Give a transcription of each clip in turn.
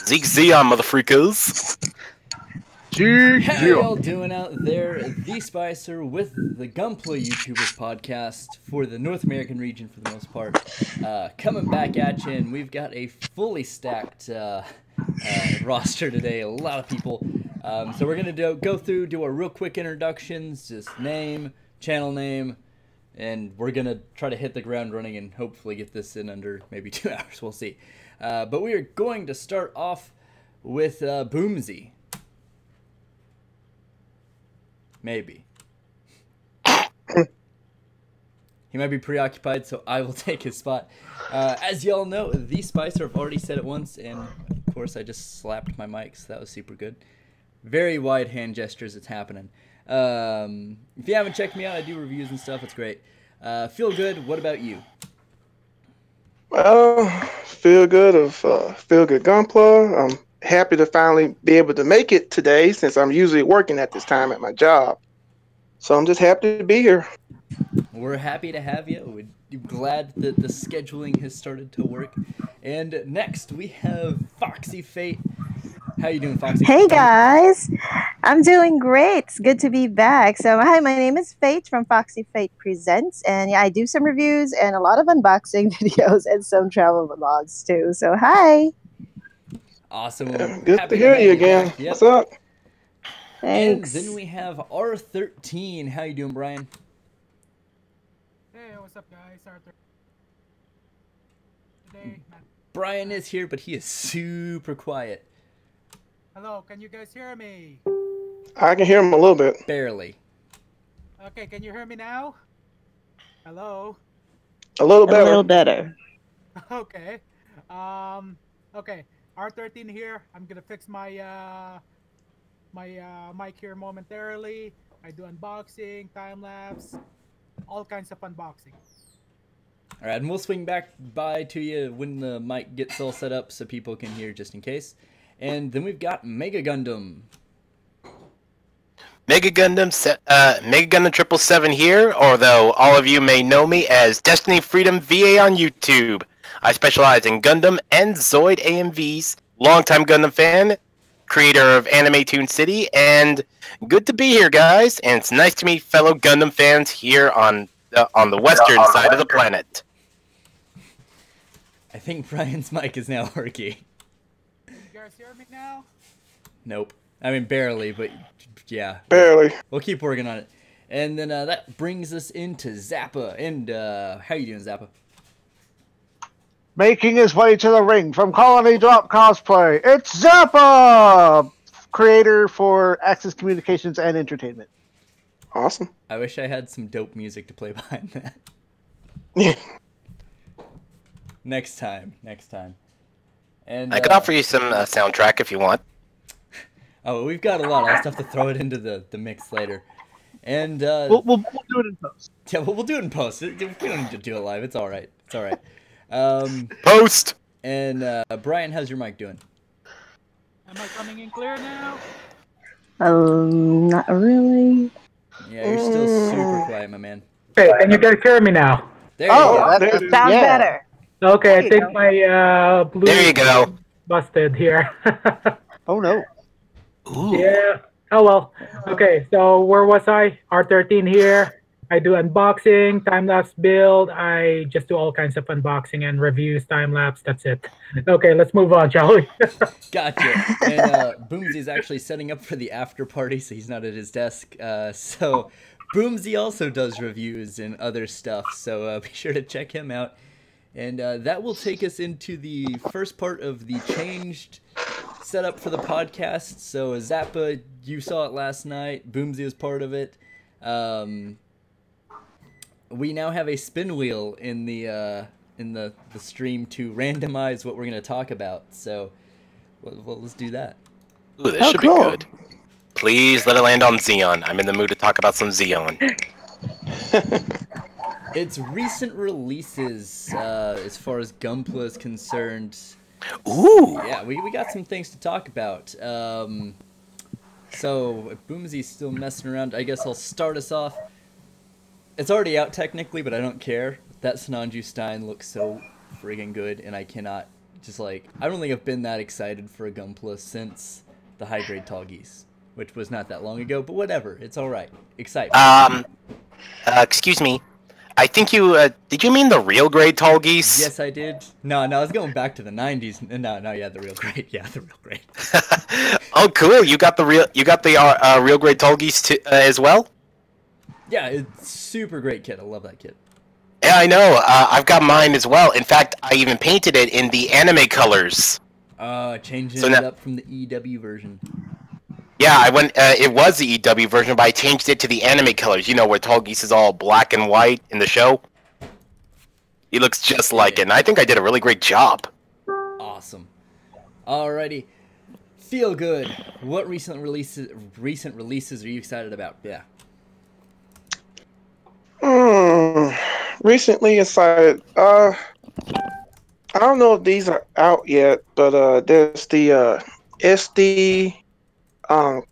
Zeke Zeon, motherfreakers. How y'all doing out there? The Spicer with the Gunpla YouTubers podcast for the North American region for the most part. Coming back at you, and we've got a fully stacked roster today. A lot of people. So we're going to go through, do a real quick introductions, just name, channel name, and we're going to try to hit the ground running and hopefully get this in under maybe 2 hours. We'll see. But we are going to start off with Boomsy. Maybe. He might be preoccupied, so I will take his spot. As y'all know, the Spicer, I've already said it once, and of course I just slapped my mic, so that was super good. Very wide hand gestures, it's happening. If you haven't checked me out, I do reviews and stuff, it's great. Feel good, what about you? Feel good Gunpla. I'm happy to finally be able to make it today since I'm usually working at this time at my job. So I'm just happy to be here. We're happy to have you. We're glad that the scheduling has started to work. And next we have Foxy Fate. How you doing, Foxy? Hey guys, I'm doing great. It's good to be back. So hi, my name is Fate from Foxy Fate Presents, and yeah, I do some reviews and a lot of unboxing videos and some travel vlogs too. So hi. Awesome. Good to hear you again. Yep. What's up? Thanks. And then we have R13. How you doing, Brian? Hey, what's up, guys? Arthur. Today, Brian is here, but he is super quiet. hello, can you guys hear me? I can hear him a little bit. Barely. Okay, can you hear me now? Hello? A little better. A little better. Okay. Okay. R13 here. I'm gonna fix my mic here momentarily. I do unboxing, time lapse, all kinds of unboxing. All right, and we'll swing back by to you when the mic gets all set up so people can hear just in case. And then we've got Mega Gundam. Mega Gundam 777 here, although all of you may know me as Destiny Freedom VA on YouTube. I specialize in Gundam and Zoid AMVs, longtime Gundam fan, creator of Anime Toon City, and good to be here, guys. And it's nice to meet fellow Gundam fans here on the western side of the planet. I think Brian's mic is now working. You guys hear me now? Nope. I mean, barely, but yeah. Barely. We'll keep working on it. And then that brings us into Zappa. And how you doing, Zappa? Making his way to the ring from Colony Drop Cosplay, it's Zappa! Creator for Access Communications and Entertainment. Awesome. I wish I had some dope music to play behind that. Yeah. Next time. And I could offer you some soundtrack if you want. Oh, we've got a lot. I'll just have to throw it into the mix later. And We'll do it in post. yeah, we'll do it in post. We don't need to do it live. It's all right. Post! And Brian, how's your mic doing? Am I coming in clear now? Not really. Yeah, you're still super quiet, my man. Okay, can you guys hear me now? There you go. Sounds yeah. better. Okay, I There you think go. my blue There you go. busted here. Oh no. Ooh. Yeah. Oh well. Okay, so where was I? R13 here. I do unboxing, time-lapse build. I just do all kinds of unboxing and reviews, time-lapse. That's it. Okay, let's move on, shall we? Gotcha. And Boomsy is actually setting up for the after party, so he's not at his desk. So Boomsy also does reviews and other stuff, so be sure to check him out. And that will take us into the first part of the changed setup for the podcast. So Zappa, you saw it last night. Boomsy was part of it. We now have a spin wheel in the stream to randomize what we're going to talk about. So let's do that. Ooh, this should be good. Please let it land on Xeon. I'm in the mood to talk about some Xeon. It's recent releases as far as Gunpla is concerned. Ooh! Yeah, we got some things to talk about. So if Boomsy's still messing around, I guess I'll start us off. It's already out technically, but I don't care. That Sananju Stein looks so friggin' good, and I cannot Just like, I don't think I've been that excited for a Gunpla since the high grade tall geese, which was not that long ago, but whatever. It's all right. Excitement. Excuse me. I think you, did you mean the real grade tall geese? Yes, I did. No, I was going back to the 90s. No, yeah, the real grade. Yeah, the real grade. Oh, cool. You got the real grade tall geese as well? Yeah, it's super great kit. I love that kit. Yeah, I know. I've got mine as well. In fact, I even painted it in the anime colors. Changing it up from the EW version. Yeah, I went. It was the EW version, but I changed it to the anime colors. You know, where Tall Geese is all black and white in the show. He looks just like it, and I think I did a really great job. Awesome. Alrighty. Feel good. What recent releases are you excited about? Yeah. Recently excited. I don't know if these are out yet, but there's the SD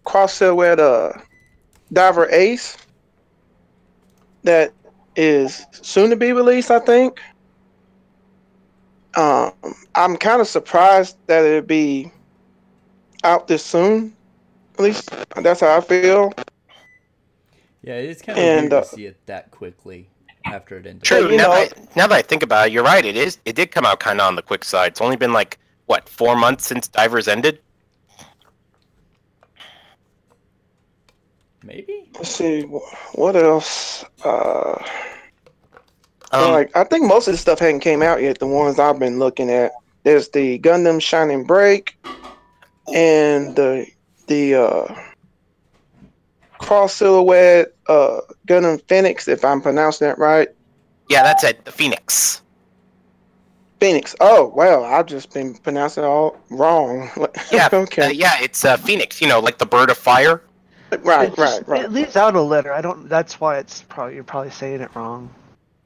cross silhouette diver ace that is soon to be released, I think. I'm kind of surprised that it'd be out this soon. At least that's how I feel. Yeah, it's kind of weird to see it that quickly after it ended. True. Now that I think about it, you're right. It did come out kind of on the quick side. It's only been like what, 4 months since Divers ended. Maybe. Let's see what else. Like I think most of the stuff hadn't came out yet. The ones I've been looking at, there's the Gundam Shining Break, and the cross silhouette Gundam Phoenix, if I'm pronouncing that right. Yeah, that's it. The Phoenix. Phoenix. Oh wow, I've just been pronouncing it all wrong. Yeah. Okay. Yeah, it's Phoenix. You know, like the bird of fire. Right. It leaves out a letter. I don't. That's why you're probably saying it wrong.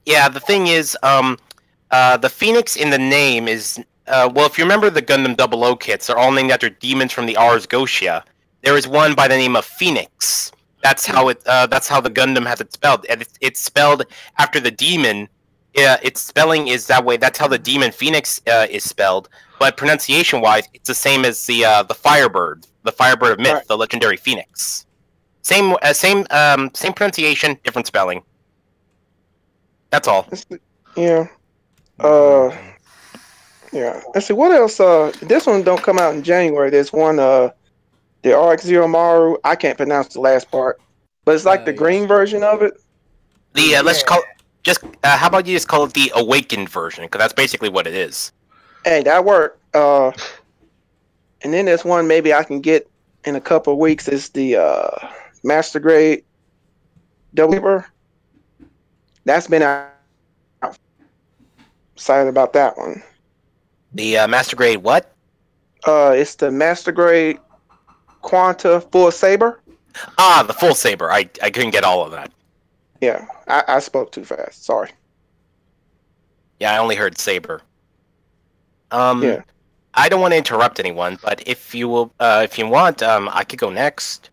Yeah, the thing is, the Phoenix in the name is, well, if you remember the Gundam 00 kits, they're all named after demons from the Ars Gotia. There is one by the name of Phoenix. That's how that's how the Gundam has it spelled. And it's spelled after the demon. Its spelling is that way. That's how the demon Phoenix is spelled. But pronunciation-wise, it's the same as the Firebird of myth, right. The legendary Phoenix. Same pronunciation, different spelling. That's all. Yeah. Yeah. Let's see, what else? This one don't come out in January. There's one, the RX-0 Maru. I can't pronounce the last part, but it's like the green version of it. Let's call it, how about you just call it the Awakened version? Because that's basically what it is. Hey, that worked. And then there's one maybe I can get in a couple of weeks. It's the Master Grade Double. That's been out. Excited about that one. The Master Grade what? It's the Master Grade Quanta Full Saber. Ah, the Full Saber. I couldn't get all of that. Yeah, I spoke too fast. Sorry. Yeah, I only heard Saber. Yeah. I don't want to interrupt anyone, but if you will, if you want, I could go next.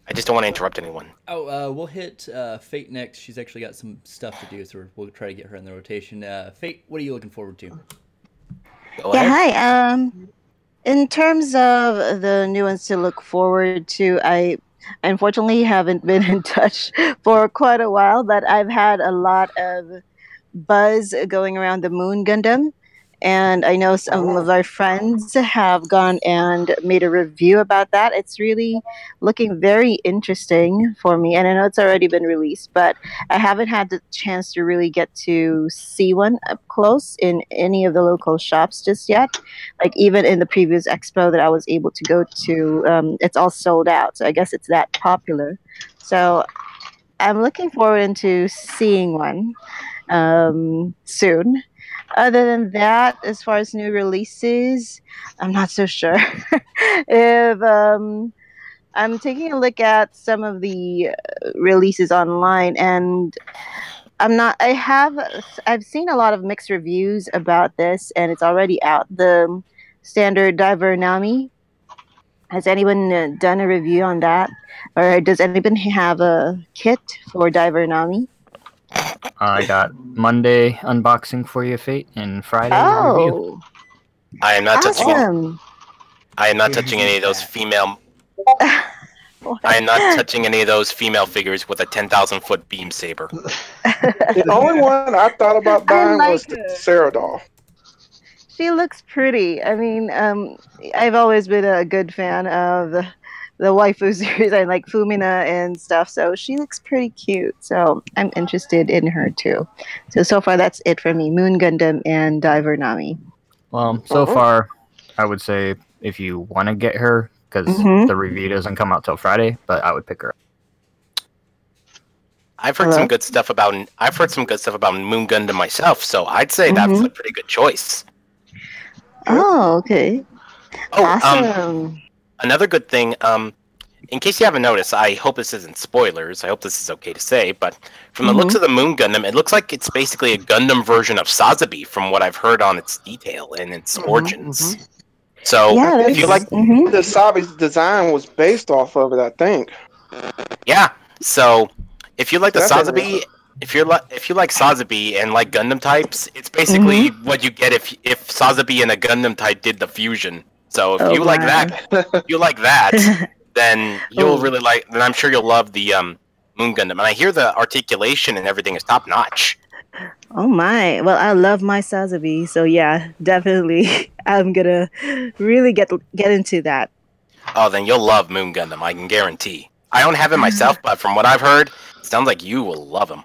I just don't want to interrupt anyone. Oh, we'll hit Fate next. She's actually got some stuff to do, so we'll try to get her in the rotation. Fate, what are you looking forward to? Go ahead. Hi. In terms of the new ones to look forward to, I unfortunately haven't been in touch for quite a while, but I've had a lot of buzz going around the Moon Gundam. And I know some of our friends have gone and made a review about that. It's really looking very interesting for me. And I know it's already been released, but I haven't had the chance to really get to see one up close in any of the local shops just yet. Like even in the previous expo that I was able to go to, it's all sold out. So I guess it's that popular. So I'm looking forward into seeing one soon. Other than that, as far as new releases, I'm not so sure. If I'm taking a look at some of the releases online, and I've seen a lot of mixed reviews about this, and it's already out. The standard Diver Nami. Has anyone done a review on that, or does anyone have a kit for Diver Nami? I got Monday unboxing for you, Fate, and Friday review. I am not touching. Awesome. I am not touching any of those female. I am not touching any of those female figures with a 10,000-foot beam saber. The only one I thought about buying was the Sarah doll. She looks pretty. I mean, I've always been a good fan of the waifu series. I like Fumina and stuff, so she looks pretty cute. So I'm interested in her too. So far that's it for me. Moon Gundam and Diver Nami. Well, so far, I would say if you want to get her, because the review doesn't come out till Friday, but I would pick her up. I've heard some good stuff about Moon Gundam myself, so I'd say that's a pretty good choice. Oh, okay. Oh, Awesome. Another good thing, in case you haven't noticed, I hope this isn't spoilers. I hope this is okay to say, but from the looks of the Moon Gundam, it looks like it's basically a Gundam version of Sazabi, from what I've heard on its detail and its origins. So, Yeah, if you like, The Sabi's design was based off of it, I think. yeah. So, if you like the Definitely. Sazabi, if you like Sazabi and like Gundam types, it's basically what you get if Sazabi and a Gundam type did the fusion. So if you like that, then you'll really like. Then I'm sure you'll love the Moon Gundam. And I hear the articulation and everything is top notch. Oh my. Well, I love my Sazabi, so yeah, definitely I'm gonna really get into that. Oh, then you'll love Moon Gundam. I can guarantee. I don't have it myself, but from what I've heard, it sounds like you will love him.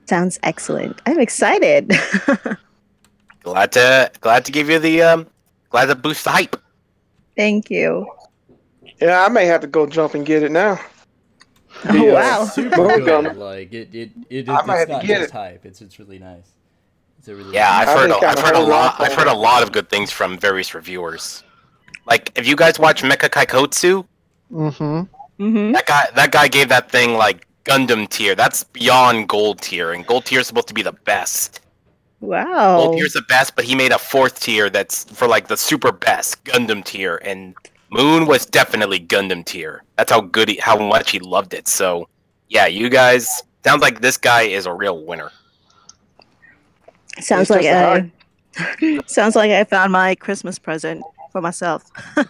Sounds excellent. I'm excited. Glad to give you the glad to boost the hype. Thank you. Yeah, I may have to go jump and get it now. Oh wow. Super Moon good. Gundam. Like it's I might have to not get just it. hype. It's really nice. It's a really Yeah, nice. I've heard I've been a lot of good things from various reviewers. Like, if you guys watch Mecha Kaikotsu, that guy gave that thing like Gundam tier. That's beyond gold tier, and gold tier is supposed to be the best. Wow. Gold tier's the best, but he made a 4th tier that's for like the super best Gundam tier, and Moon was definitely Gundam tier. That's how much he loved it. So, yeah, you guys, sounds like this guy is a real winner. Sounds like I found my Christmas present for myself. There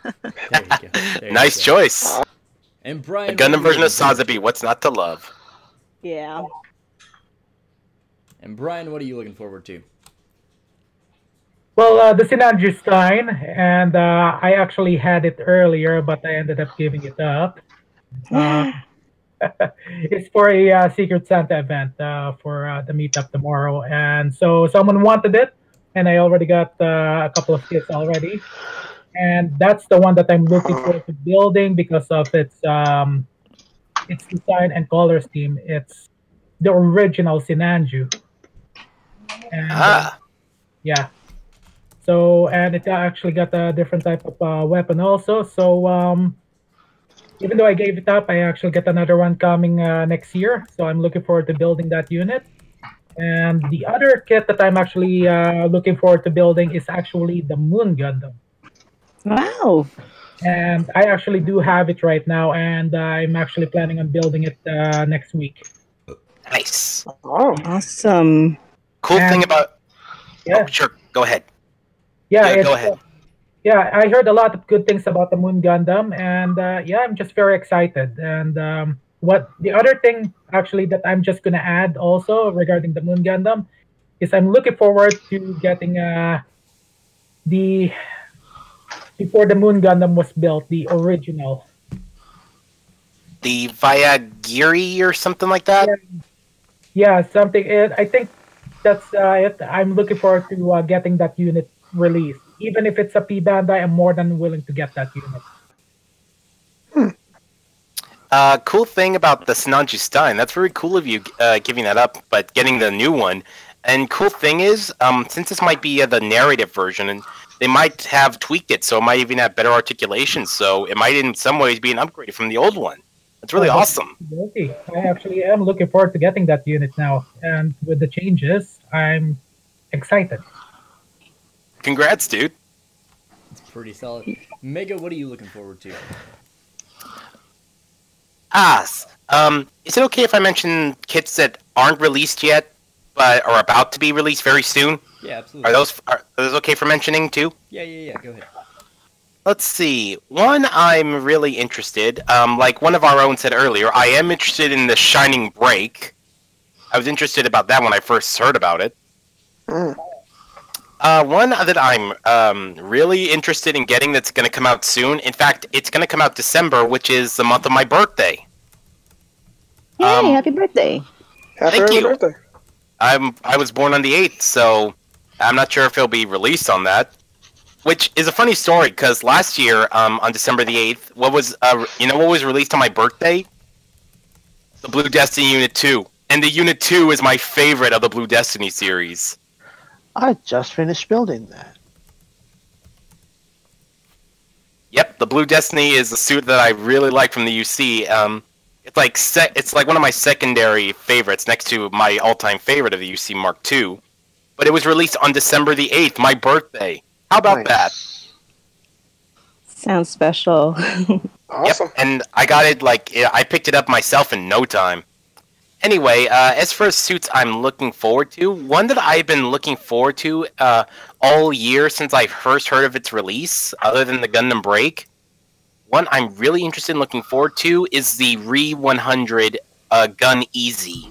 you go. There you Nice go. choice. And Brian, A Gundam version of Saza. Sazabi. What's not to love? Yeah. And Brian, what are you looking forward to? Well, the Sinanju Stein, and I actually had it earlier, but I ended up giving it up. It's for a Secret Santa event for the meetup tomorrow, and so someone wanted it, and I already got a couple of kits already, and that's the one that I'm looking forward to building because of its design and color scheme. It's the original Sinanju, and yeah. So, and it actually got a different type of weapon also. So, even though I gave it up, I actually get another one coming next year. So I'm looking forward to building that unit. And the other kit that I'm actually looking forward to building is actually the Moon Gundam. Wow. And I actually do have it right now, and I'm actually planning on building it next week. Nice. Oh, Awesome. Cool thing about. Yeah. Oh, sure. Go ahead. Yeah, Go ahead. Yeah, I heard a lot of good things about the Moon Gundam, and yeah, I'm just very excited. And what the other thing actually that I'm just gonna add also regarding the Moon Gundam is I'm looking forward to getting the before the Moon Gundam was built, the original. The Viagiri or something like that. Yeah, something. I think that's it. I'm looking forward to getting that unit released. Even if it's a P Bandai, I'm more than willing to get that unit. Cool thing about the Sinanju Stein. That's very cool of you giving that up, but getting the new one. And cool thing is, since this might be the narrative version, and they might have tweaked it, so it might even have better articulation. So it might, in some ways, be an upgrade from the old one. That's really awesome. Okay. I actually am looking forward to getting that unit now, and with the changes, I'm excited. Congrats, dude. It's pretty solid. Mega, what are you looking forward to? Is it okay if I mention kits that aren't released yet? but are about to be released very soon. Yeah, absolutely. Are those okay for mentioning too? Yeah. Go ahead. Let's see. One, I'm really interested. Like one of our own said earlier, I am interested in the Shining Break. I was interested about that when I first heard about it. Mm. One that I'm really interested in getting that's going to come out soon. In fact, it's going to come out December, which is the month of my birthday. Yay, happy birthday. Thank you. Birthday. I was born on the 8th, so I'm not sure if it'll be released on that. Which is a funny story, because last year, on December the 8th, what was released on my birthday? The Blue Destiny Unit 2. And the Unit 2 is my favorite of the Blue Destiny series. I just finished building that. Yep, the Blue Destiny is a suit that I really like from the UC. It's like one of my secondary favorites next to my all-time favorite of the UC Mark II. But it was released on December the 8th, my birthday. How about that? Sounds special. Awesome. Yep, and I got it, I picked it up myself in no time. Anyway, as for suits I'm looking forward to, one that I've been looking forward to all year since I first heard of its release, other than the Gundam Break, one I'm really interested in looking forward to is the Re 100 Gun Easy.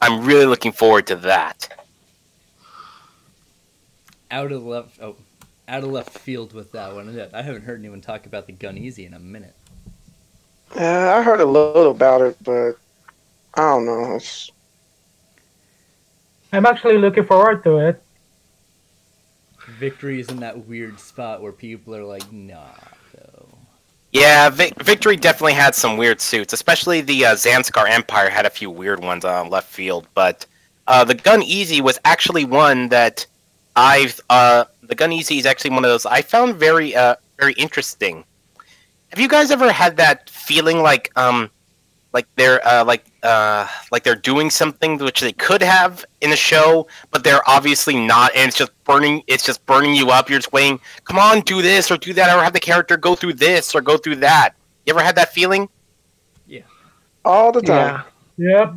I'm really looking forward to that. Out of left field with that one. I haven't heard anyone talk about the Gun Easy in a minute. I heard a little about it, but I don't know. I'm actually looking forward to it. Victory is in that weird spot where people are like, nah, though. Yeah, Victory definitely had some weird suits, especially the Zanskar Empire had a few weird ones on left field, but the Gun Easy was actually one that the Gun Easy is actually one of those I found very interesting. Have you guys ever had that feeling like they're doing something which they could have in a show, but they're obviously not, and it's just burning you up. You're just waiting, come on, do this or do that, or have the character go through this or go through that. You ever had that feeling? Yeah. All the time. Yeah. Yep.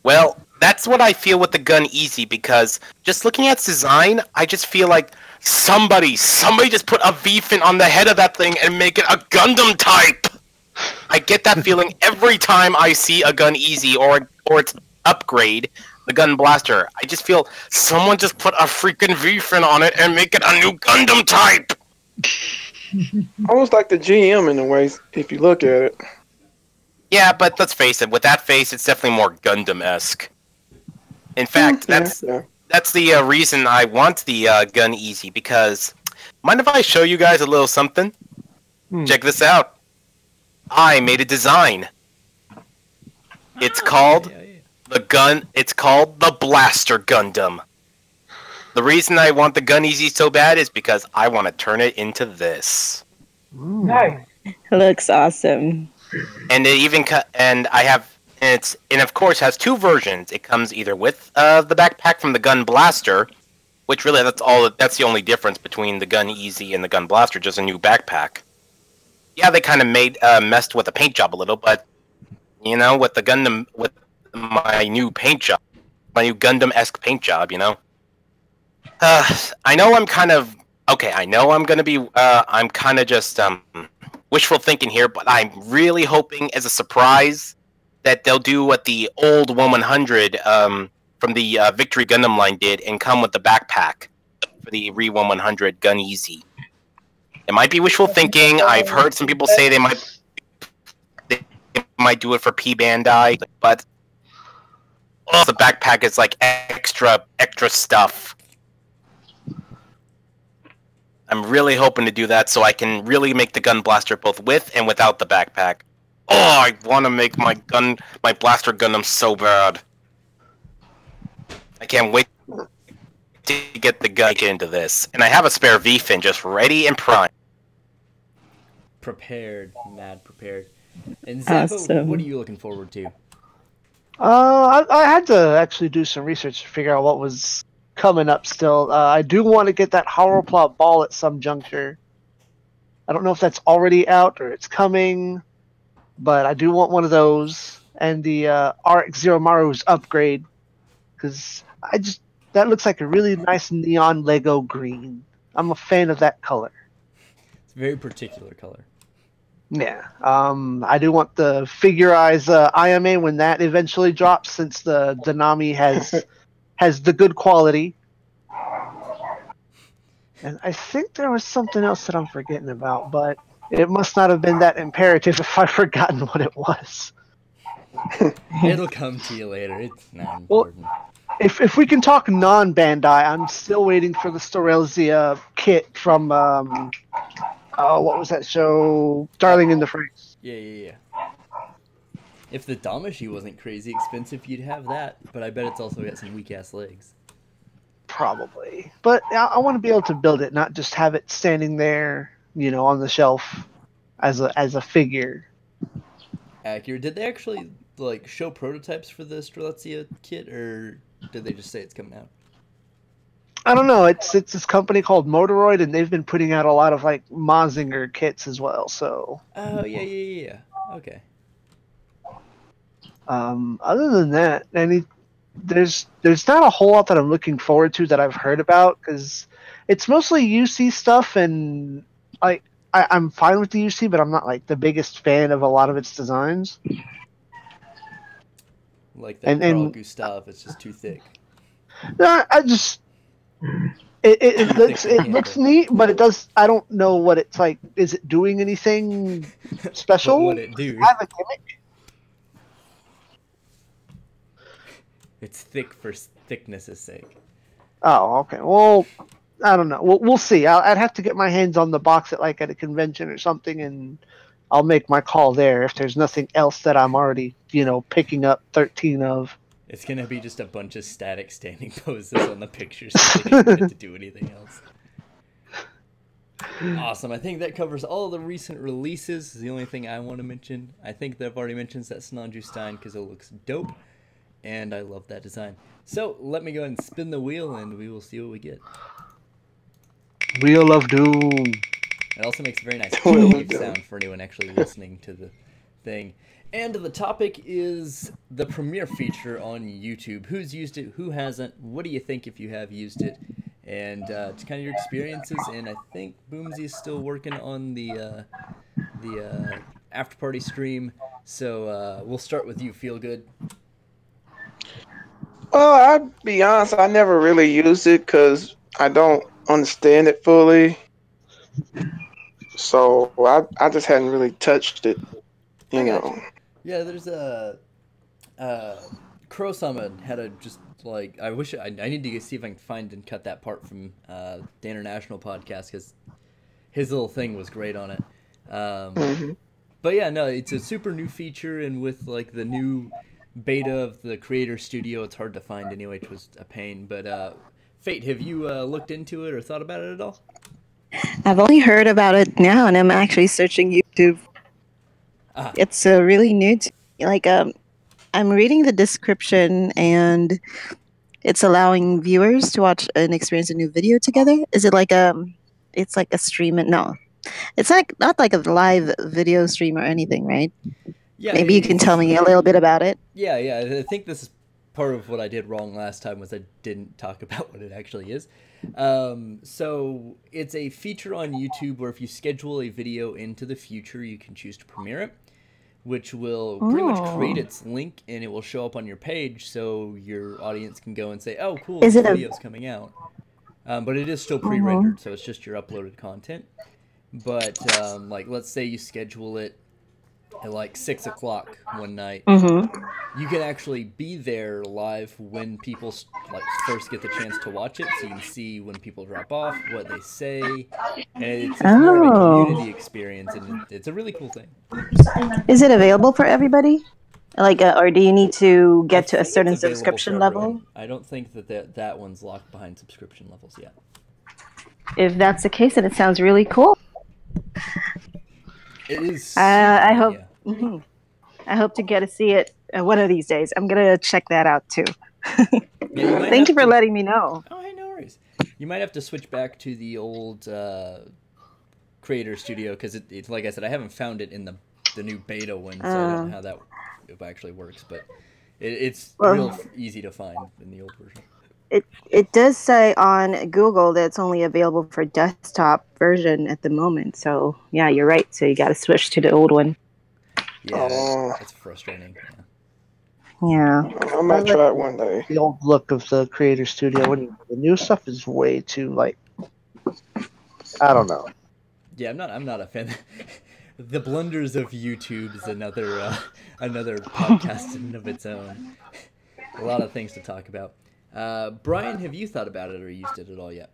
Well, that's what I feel with the Gun Easy, because just looking at its design, I just feel like somebody just put a V-fin on the head of that thing and make it a Gundam type. I get that feeling every time I see a Gun Easy or its upgrade, the Gun Blaster. I just feel someone just put a freaking V-fin on it and make it a new Gundam type. Almost like the GM in a way, if you look at it. Yeah, but let's face it, with that face, it's definitely more Gundam-esque. In fact, that's the reason I want the Gun Easy, because... Mind if I show you guys a little something? Check this out. I made a design. It's called the Blaster Gundam. The reason I want the Gun Easy so bad is because I want to turn it into this. Nice. Looks awesome. And it even and of course has two versions. It comes either with the backpack from the Gun Blaster, which really that's the only difference between the Gun Easy and the Gun Blaster, just a new backpack. Yeah, they kind of messed with the paint job a little, but with the Gundam, with my new paint job, my new Gundam-esque paint job, I know I'm kind of okay. I know I'm gonna be. I'm kind of just wishful thinking here, but I'm really hoping as a surprise that they'll do what the old 100 from the Victory Gundam line did and come with the backpack for the Re 100 Gun Easy. It might be wishful thinking. I've heard some people say they might do it for P Bandai, but the backpack is like extra stuff. I'm really hoping to do that so I can really make the Gun Blaster both with and without the backpack. Oh, I want to make my Blaster Gundam so bad. I can't wait to get the gun into this. And I have a spare V-fin just ready and prime. Prepared. And Zappa, Awesome. What are you looking forward to? I had to actually do some research to figure out what was coming up still. I do want to get that Holoplot ball at some juncture. I don't know if that's already out or it's coming, but I do want one of those. And the RX Zero Maru's upgrade, because that looks like a really nice neon Lego green. I'm a fan of that color. It's a very particular color. Yeah. I do want the Figure Eyes IMA when that eventually drops, since the Danami has the good quality. And I think there was something else that I'm forgetting about, but it must not have been that imperative if I've forgotten what it was. It'll come to you later. It's not Well, important. if we can talk non-Bandai, I'm still waiting for the Storelzia kit from what was that show? Darling in the Franxx. Yeah. If the Damashi wasn't crazy expensive, you'd have that. But I bet it's also got some weak-ass legs. Probably. But I want to be able to build it, not just have it standing there, on the shelf as a figure. Accurate. Did they actually show prototypes for the Strelitzia kit, or did they just say it's coming out? I don't know. It's this company called Motoroid, and they've been putting out a lot of Mazinger kits as well. So. Oh yeah. Okay. Other than that, there's not a whole lot that I'm looking forward to that I've heard about, because it's mostly UC stuff, and I'm fine with the UC, but I'm not the biggest fan of a lot of its designs. Like that Carl Gustav, it's just too thick. It looks neat, but it does. I don't know what it's like. Is it doing anything special? What would it do? Have a gimmick? It's thick for thickness' sake. Oh, okay. Well, I don't know. We'll see. I'd have to get my hands on the box at a convention or something, and I'll make my call there if there's nothing else that I'm already, picking up 13 of. It's gonna be just a bunch of static standing poses on the pictures, so they don't get to do anything else. Awesome. I think that covers all the recent releases. The only thing I want to mention, I think that I've already mentioned, is that Sinanju Stein, because it looks dope. And I love that design. So let me go ahead and spin the wheel, and we will see what we get. Wheel of Doom. It also makes a very nice wave sound for anyone actually listening to the thing. And the topic is the premiere feature on YouTube. Who's used it? Who hasn't? What do you think if you have used it? And just kind of your experiences. And I think Boomsy is still working on the after party stream. So we'll start with you. Feel good. Well, I'll be honest, I never really used it because I don't understand it fully. So I just hadn't really touched it, you know. Yeah, there's a Crow Summon had a just I wish I need to see if I can find and cut that part from the International podcast, because his little thing was great on it. But yeah, no, it's a super new feature, and with the new beta of the Creator Studio, it's hard to find anyway, which was a pain. But Fate, have you looked into it or thought about it at all? I've only heard about it now, and I'm actually searching YouTube. It's really new to me. I'm reading the description, and it's allowing viewers to watch and experience a new video together. Is it it's like a stream? No, it's not like a live video stream or anything, right? Yeah, maybe you can tell me a little bit about it. Yeah. I think this is part of what I did wrong last time, was I didn't talk about what it actually is. So it's a feature on YouTube where if you schedule a video into the future, you can choose to premiere it, which will pretty much create its link, and it will show up on your page, so your audience can go and say, "Oh, cool, this video's coming out." But it is still pre-rendered, so it's just your uploaded content. But let's say you schedule it at 6 o'clock one night, you can actually be there live when people first get the chance to watch it, so you can see when people drop off, what they say, and it's more of a community experience, and it's a really cool thing. Is it available for everybody? Or do you need to get to a certain subscription level? I don't think that one's locked behind subscription levels yet. If that's the case, then it sounds really cool. It is. I hope. Yeah. I hope to get to see it one of these days. I'm gonna check that out too. Thank you for letting me know. Oh, hey, no worries. You might have to switch back to the old Creator Studio, because it, like I said, I haven't found it in the new beta one, so I don't know how that actually works. But it's real easy to find in the old version. It does say on Google that it's only available for desktop version at the moment. So yeah, you're right. So you got to switch to the old one. Yeah, it's frustrating. Yeah. I might try it one day. The old look of the Creator Studio. The new stuff is way too like. I don't know. Yeah, I'm not a fan. The blunders of YouTube is another another podcast in and of its own. A lot of things to talk about. Brian, have you thought about it or used it at all yet?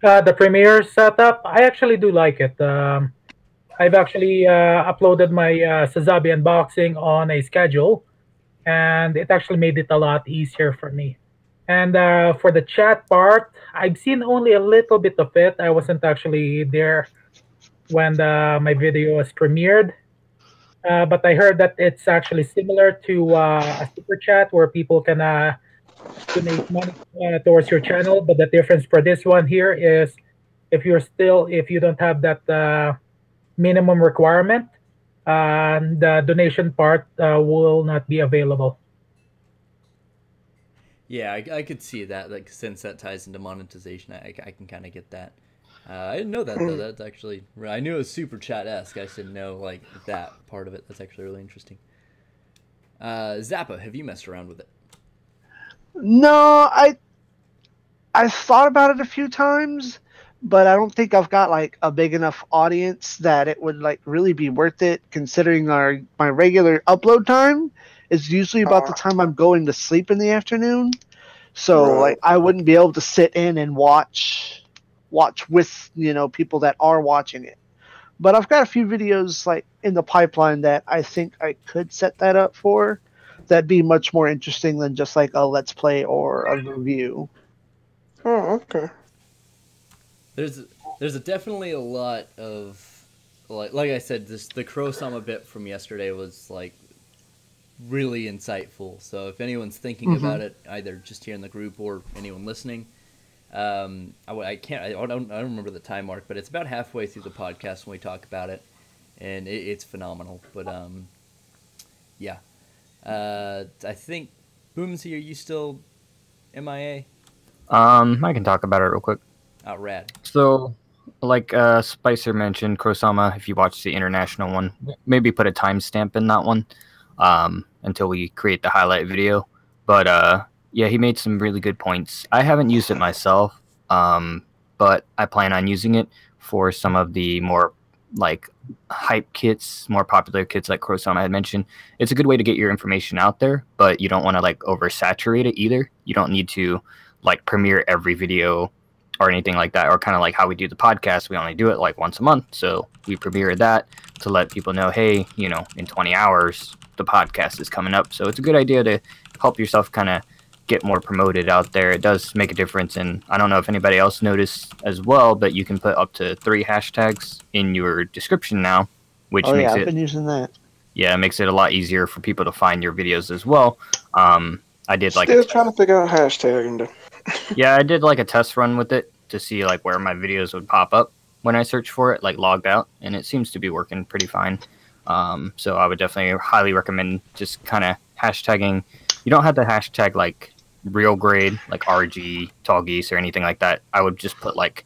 The Premiere setup, I actually do like it. I've actually uploaded my Sazabi unboxing on a schedule, and it actually made it a lot easier for me. And for the chat part, I've seen only a little bit of it. I wasn't actually there when my video was premiered. But I heard that it's actually similar to a super chat where people can donate money towards your channel. But the difference for this one here is if you don't have that minimum requirement, the donation part will not be available. Yeah, I could see that. Like since that ties into monetization, I can kind of get that. I didn't know that though. That's actually I knew it was super chat-esque. I just didn't know like that part of it. That's actually really interesting. Zappa, have you messed around with it? No, I've thought about it a few times, but I don't think I've got like a big enough audience that it would like really be worth it. Considering my regular upload time is usually about the time I'm going to sleep in the afternoon, so like I wouldn't be able to sit in and watch with people that are watching it. But I've got a few videos like in the pipeline that I think I could set that up for. That'd be much more interesting than just like a let's play or a review. Oh, okay. There's definitely a lot of like I said, the Crow-sama bit from yesterday was like really insightful. So if anyone's thinking about it, either just here in the group or anyone listening, I don't remember the time mark, but it's about halfway through the podcast when we talk about it, and it's phenomenal. But yeah, I think Boomsy, are you still MIA? I can talk about it real quick. Oh, rad. So, like Spicer mentioned, Krosama, if you watch the international one, maybe put a timestamp in that one until we create the highlight video. But yeah, he made some really good points. I haven't used it myself, but I plan on using it for some of the more like hype kits, more popular kits like Krosama had mentioned. It's a good way to get your information out there, but you don't want to like oversaturate it either. You don't need to like premiere every video or anything like that, or kind of like how we do the podcast. We only do it like once a month, so we premiere that to let people know, hey, you know, in 20 hours the podcast is coming up. So it's a good idea to help yourself kind of get more promoted out there. It does make a difference, and I don't know if anybody else noticed as well, but you can put up to 3 hashtags in your description now, which makes I've been using that. Yeah, it makes it a lot easier for people to find your videos as well. I did like still trying to figure out hashtagging. Yeah, I did like a test run with it to see like where my videos would pop up when I search for it, like logged out, and it seems to be working pretty fine. So I would definitely highly recommend just kind of hashtagging. You don't have to hashtag like real grade, like RG, tall geese, or anything like that. I would just put like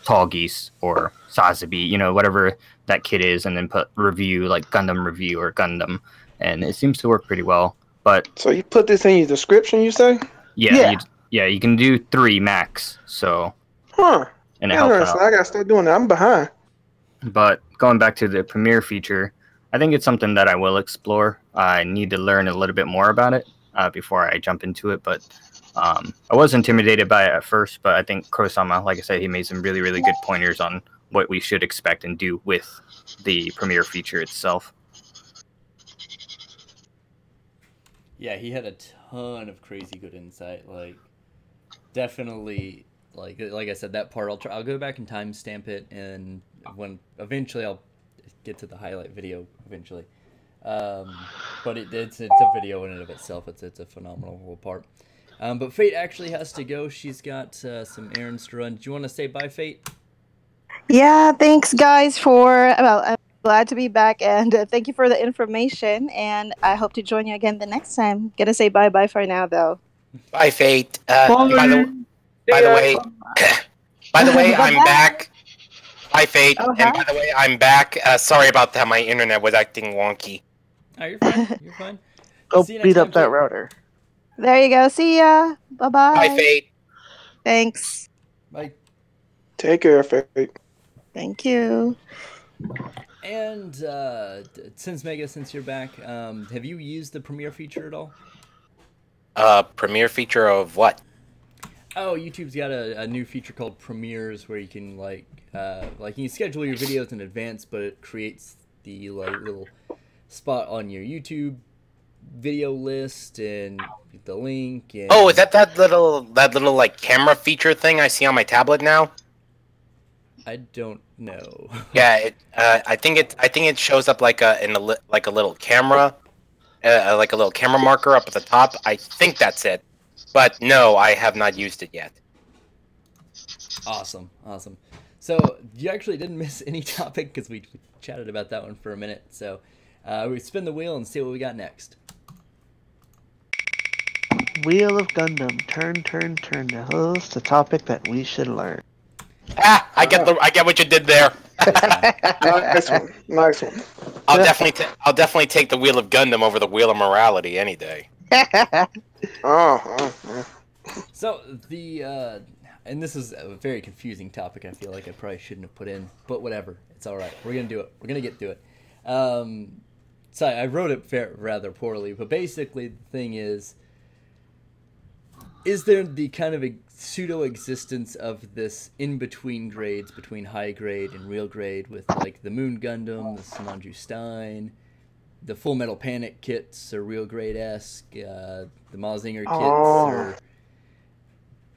tall geese or Sazabi, you know, whatever that kit is, and then put review, like Gundam review or Gundam, and it seems to work pretty well. But so you put this in your description, you say? Yeah. You can do 3 max. So, and it helps out. I gotta start doing that. I'm behind. But going back to the Premiere feature, I think it's something that I will explore. I need to learn a little bit more about it before I jump into it. But I was intimidated by it at first, but I think Krosama, like I said, he made some really, really good pointers on what we should expect and do with the Premiere feature itself. Yeah, he had a ton of crazy good insight. Like, definitely, like I said, that part I'll go back and timestamp it, and when eventually I'll get to the highlight video eventually. But it's a video in and of itself. It's a phenomenal little part. But Fate actually has to go. She's got some errands to run. Do you want to say bye, Fate? Yeah, thanks guys I'm glad to be back, and thank you for the information, and I hope to join you again the next time. Gonna say bye-bye for now, though. Bye, Fate. Bye. By the way, by the way, I'm back. Bye, Fate. Oh, And hi. by the way, I'm back. Sorry about that. My internet was acting wonky. Oh, you're fine. You're fine. Go See you beat next up time, that Fate. router. There you go. See ya. Bye Bye, bye. Fate. Thanks. Bye. Take care, Fate. Thank you. And since you're back, have you used the Premiere feature at all? Premiere feature of what? Oh, YouTube's got a new feature called Premieres where you can like you can schedule your videos in advance, but it creates the like little spot on your YouTube video list and the link. And... Oh, is that little like camera feature thing I see on my tablet now? I don't know. Yeah, I think it shows up like a little camera, like a little camera marker up at the top. I think that's it, but no, I have not used it yet. Awesome. So you actually didn't miss any topic because we chatted about that one for a minute. So we spin the wheel and see what we got next. Wheel of Gundam. Turn, turn, turn. Now, that's the topic that we should learn. Ah, I get what you did there. Nice one. Nice one. I'll definitely take the Wheel of Gundam over the Wheel of Morality any day. Oh. So the and this is a very confusing topic. I feel like I probably shouldn't have put in, but whatever. It's all right. We're gonna do it. We're gonna get through it. So I wrote it rather poorly, but basically the thing is there the kind of a pseudo existence of this in between grades between high grade and real grade with like the Moon Gundam, the Samanju Stein, the Full Metal Panic kits are real grade-esque, the Mazinger kits are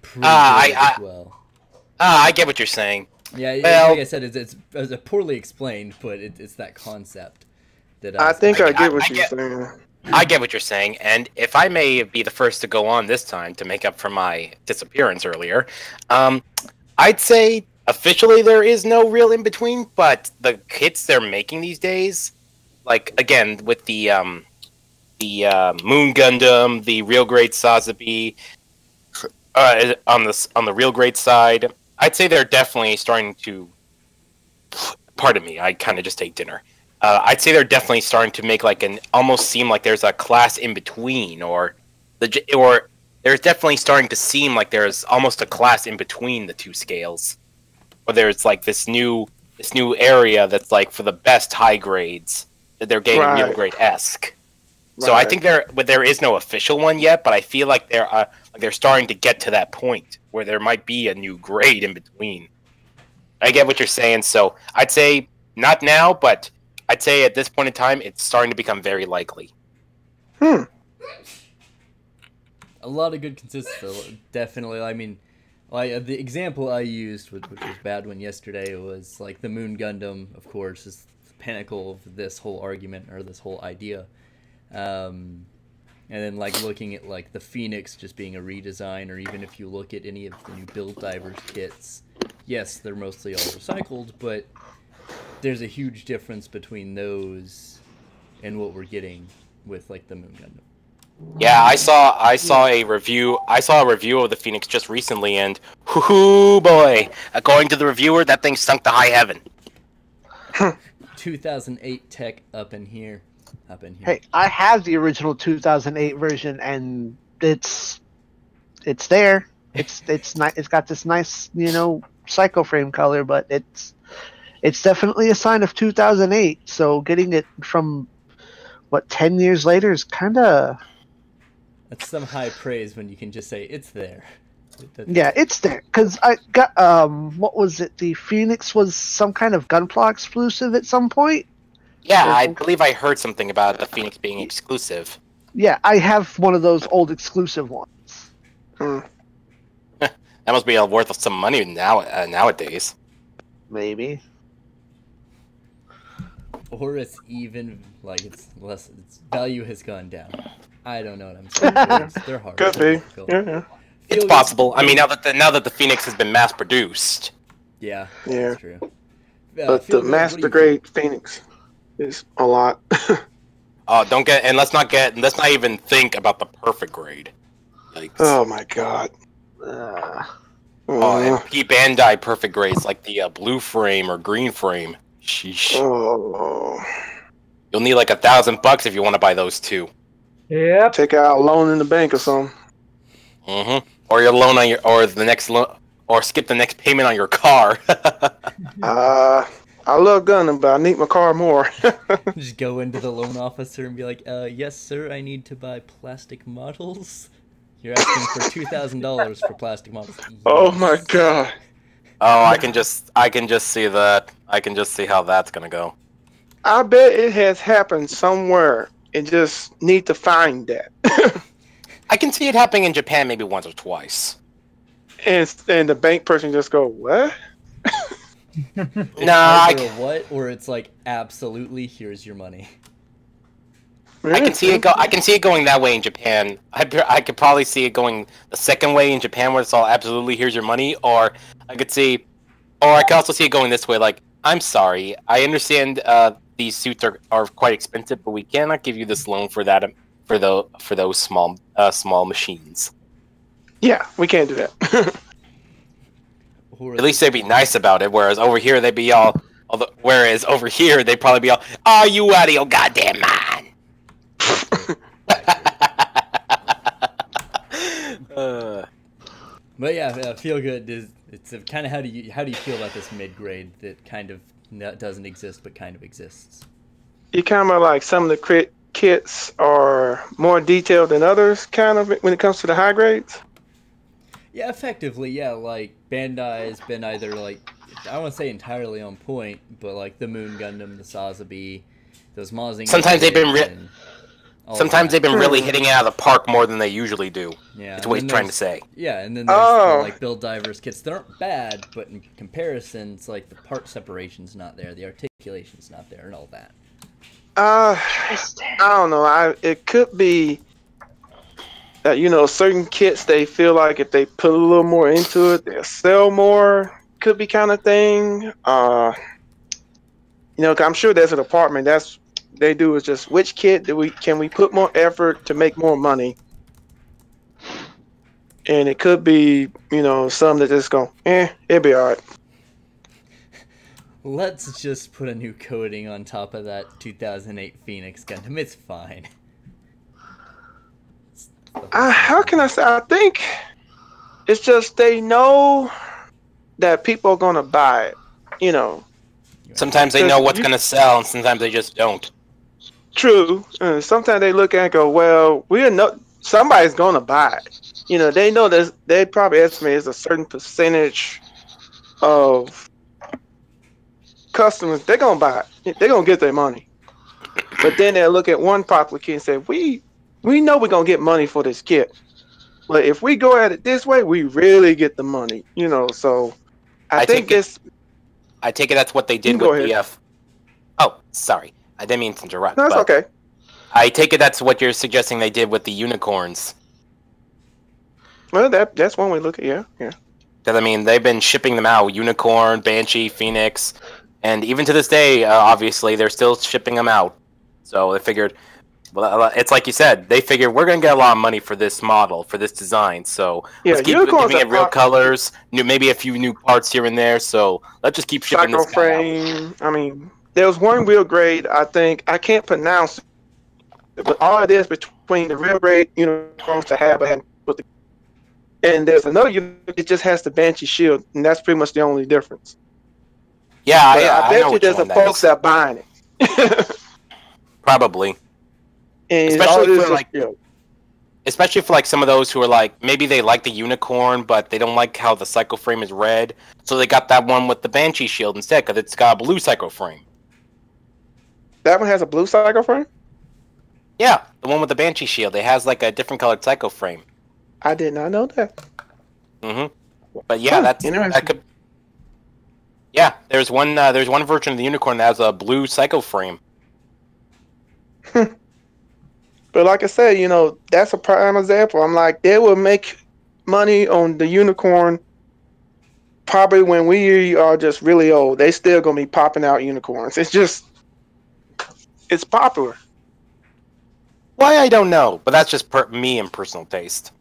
pretty good as well. I get what you're saying. Yeah, well, like I said, it's poorly explained, but it's that concept that I think I get what you're saying. I get what you're saying, and if I may be the first to go on this time to make up for my disappearance earlier, I'd say officially there is no real in-between, but the kits they're making these days, like, again, with the Moon Gundam, the real grade Sazabi, on the real grade side, I'd say they're definitely starting to... Pardon me, I kind of just ate dinner. I'd say they're definitely starting to make like almost seem like there's a class in between, or there's definitely starting to seem like there's almost a class in between the two scales, or there's like this new area that's like for the best high grades that they're getting real grade-esque. So I think there is no official one yet, but I feel like they're starting to get to that point where there might be a new grade in between. I get what you're saying, so I'd say not now, but I'd say at this point in time, it's starting to become very likely. A lot of good consistency, definitely. I mean, the example I used, which was a bad one yesterday, was like the Moon Gundam, of course, is the pinnacle of this whole argument or this whole idea. And then like looking at like the Phoenix just being a redesign, or even if you look at any of the new Build Divers kits, yes, they're mostly all recycled, but there's a huge difference between those and what we're getting with like the Moon Gundam. Yeah, I saw a review. I saw a review of the Phoenix just recently, and whoo boy, according to the reviewer, that thing sunk to high heaven. 2008 tech up in here. Hey, I have the original 2008 version, and it's there. It's not. It's got this nice, psycho frame color, but it's definitely a sign of 2008. So getting it from 10 years later is kind of... That's some high praise when you can just say it's there. Yeah, it's there. Because I got, what was it? The Phoenix was some kind of Gunpla exclusive at some point? Yeah, I believe I heard something about the Phoenix being exclusive. Yeah, I have one of those old exclusive ones. That must be worth some money nowadays. Maybe. Or it's even like it's less. Its value has gone down. I don't know what I'm saying. They're hard. Could be. Yeah. It's possible. I mean, now that the Phoenix has been mass produced. Yeah. That's true. But the master grade Phoenix is a lot. Let's not even think about the perfect grade. Oh my god. Oh, and P Bandai perfect grades like the blue frame or green frame. Sheesh. Oh. You'll need like $1,000 if you want to buy those two. Yep. Take out a loan in the bank or something. Or your loan on your, or the next loan, or skip the next payment on your car. I love Gundam, but I need my car more. Just go into the loan officer and be like, yes, sir, I need to buy plastic models. You're asking for $2,000 for plastic models. Yes. Oh my god. Oh, I can just see that. I can just see how that's gonna go. I bet it has happened somewhere and just need to find that. I can see it happening in Japan maybe once or twice. And the bank person just go, what? Either what, or it's like, absolutely, here's your money. I can see it go. I can see it going that way in Japan. I could probably see it going the second way in Japan, where it's all absolutely here's your money. Or I could also see it going this way. Like, I'm sorry, I understand these suits are quite expensive, but we cannot give you this loan for that for those small machines. Yeah, we can't do that. At least they'd be nice about it. Whereas over here they'd be all. Whereas over here they'd probably be all, "Are you out of your goddamn mind?" But yeah, feel good. It's kind of how do you feel about this mid grade that kind of doesn't exist but kind of exists? You kind of like some of the kits are more detailed than others, kind of when it comes to the high grades. Yeah, effectively, yeah. Like Bandai has been either like, I don't want to say entirely on point, but like the Moon Gundam, the Sazabi, those Mazing. Sometimes they've been really hitting it out of the park more than they usually do. Yeah, that's what he's trying to say. Yeah, and then there's the, like Build Divers kits that aren't bad, but in comparison, it's like the part separation's not there, the articulation's not there, and all that. I don't know. It could be that certain kits they feel like if they put a little more into it, they'll sell more. Could be kind of thing. I'm sure there's a department that's they do is just which kit can we put more effort to make more money, and it could be some that just go it'll be alright. Let's just put a new coating on top of that 2008 Phoenix Gundam. It's fine. How can I say? I think it's just they know that people are gonna buy it. Sometimes they know what's gonna sell, and sometimes they just don't. True. Sometimes they look at it and go, well, somebody's gonna buy it. They know that they probably estimate it's a certain percentage of customers. They're gonna buy it. They're gonna get their money. But then they'll look at one popular kit and say, we know we're gonna get money for this kit, but if we go at it this way, we really get the money. So I take it that's what they did with the Oh, sorry. I didn't mean to interrupt. No, it's okay. I take it that's what you're suggesting they did with the unicorns. Well, that's one way to look at it, yeah. Because, they've been shipping them out. Unicorn, Banshee, Phoenix. And even to this day, obviously, they're still shipping them out. So they figured, well, it's like you said, they figured we're going to get a lot of money for this model, for this design. So let's keep giving it real colors, maybe a few new parts here and there. So let's just keep shipping this guy out. There was one real grade, I think, I can't pronounce it, but all it is between the real grade uniforms to have and there's another it just has the Banshee shield, and that's pretty much the only difference. Yeah, I bet you there's some folks that are buying it. Probably. And especially for some of those who are like, maybe they like the unicorn, but they don't like how the cycle frame is red, so they got that one with the Banshee shield instead, because it's got a blue cycle frame. That one has a blue cycle frame? Yeah, the one with the Banshee shield. It has a different colored cycle frame. I did not know that. But yeah, that could. Yeah, there's one version of the unicorn that has a blue cycle frame. But like I said, that's a prime example. I'm like, they will make money on the unicorn probably when we are just really old. They still gonna be popping out unicorns. It's popular. Why, I don't know, but that's just me and personal taste.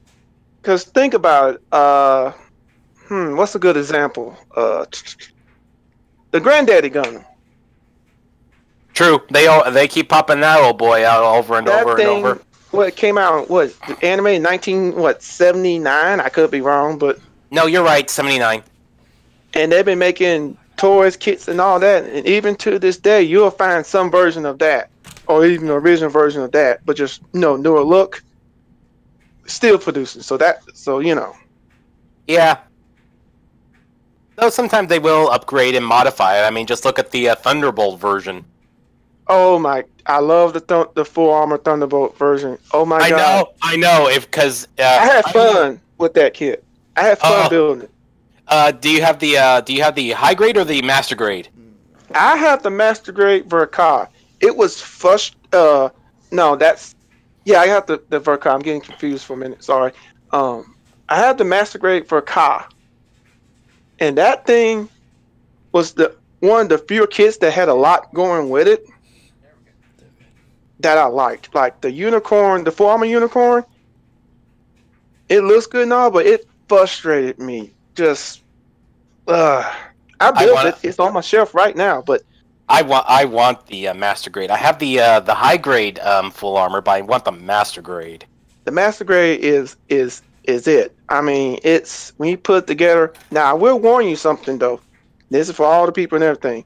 Because think about it. What's a good example? The Granddaddy Gundam. True. They keep popping that old boy out over and That over thing, and over. what came out? What the anime in 1979? I could be wrong, but No, you're right. 79. and they've been making toys, kits, and all that. And even to this day, you'll find some version of that, or even the original version of that, but just newer look. Still producing. So Yeah. Though sometimes they will upgrade and modify it. I mean, just look at the Thunderbolt version. Oh my! I love the full armor Thunderbolt version. Oh my god! I know. Because I had fun with that kit. I had fun building it. Do you have the high grade or the master grade? I have the master grade Verka. It was first. No, that's yeah. I have the Verka. I'm getting confused for a minute. Sorry. I have the master grade Verka, and that thing was one of the few kits that had a lot going with it. That I liked, like the unicorn, the full armor unicorn. It looks good and all, but it frustrated me. Just, I built it. It's on my shelf right now, but I want the master grade. I have the high grade full armor, but I want the master grade. The master grade is it. I mean, it's when you put it together. Now, I will warn you something though. This is for all the people and everything.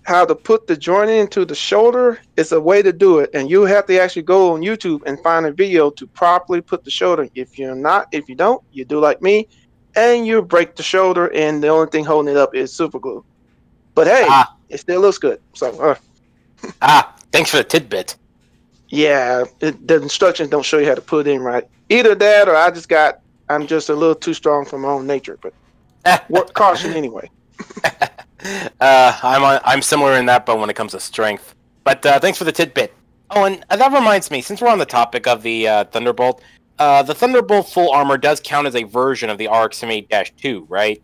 How to put the joint into the shoulder is a way to do it, and you have to actually go on YouTube and find a video to properly put the shoulder. If you don't, you do like me, and you break the shoulder, and the only thing holding it up is super glue. But hey, it still looks good. So, thanks for the tidbit. Yeah, the instructions don't show you how to put it in right. Either that, or I'm just a little too strong for my own nature. But caution anyway. I'm similar in that, but when it comes to strength. But thanks for the tidbit. Oh, and that reminds me, since we're on the topic of the Thunderbolt, the Thunderbolt full armor does count as a version of the RX-78-2, right?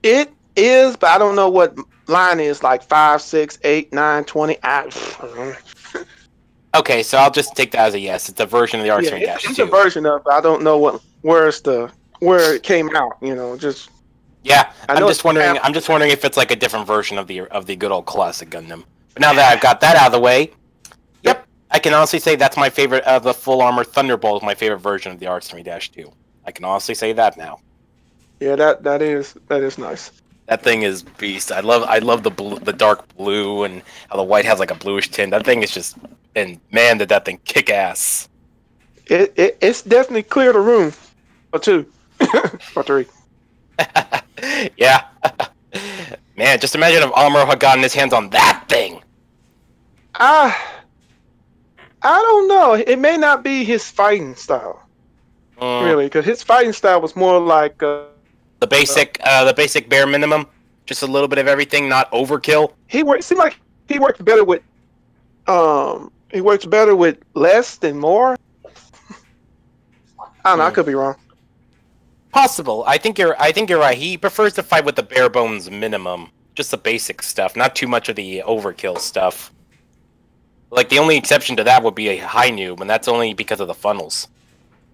It is, but I don't know what line is, like 5, 6, 8, 9, 20. Okay, so I'll just take that as a yes. It's a version of the RX-78-2. Yeah, it's a version of it. I don't know where it came out, just... Yeah, I'm just wondering if it's like a different version of the good old classic Gundam. But now that I've got that out of the way, yep, I can honestly say that's my favorite of the full armor Thunderbolt, my favorite version of the RX-3-2. I can honestly say that now. Yeah, that is nice. That thing is beast. I love the dark blue and how the white has like a bluish tint. That thing is just, and man, did that thing kick ass. It's definitely cleared a room or two or three. Yeah. Man, just imagine if Amuro had gotten his hands on that thing. I don't know. It may not be his fighting style, really, because his fighting style was more like the basic bare minimum, just a little bit of everything, not overkill. Seemed like he worked better with less than more. I don't know. I could be wrong. Possible. I think you're right. He prefers to fight with the bare bones minimum, just the basic stuff, not too much of the overkill stuff. Like the only exception to that would be a high noob, and that's only because of the funnels.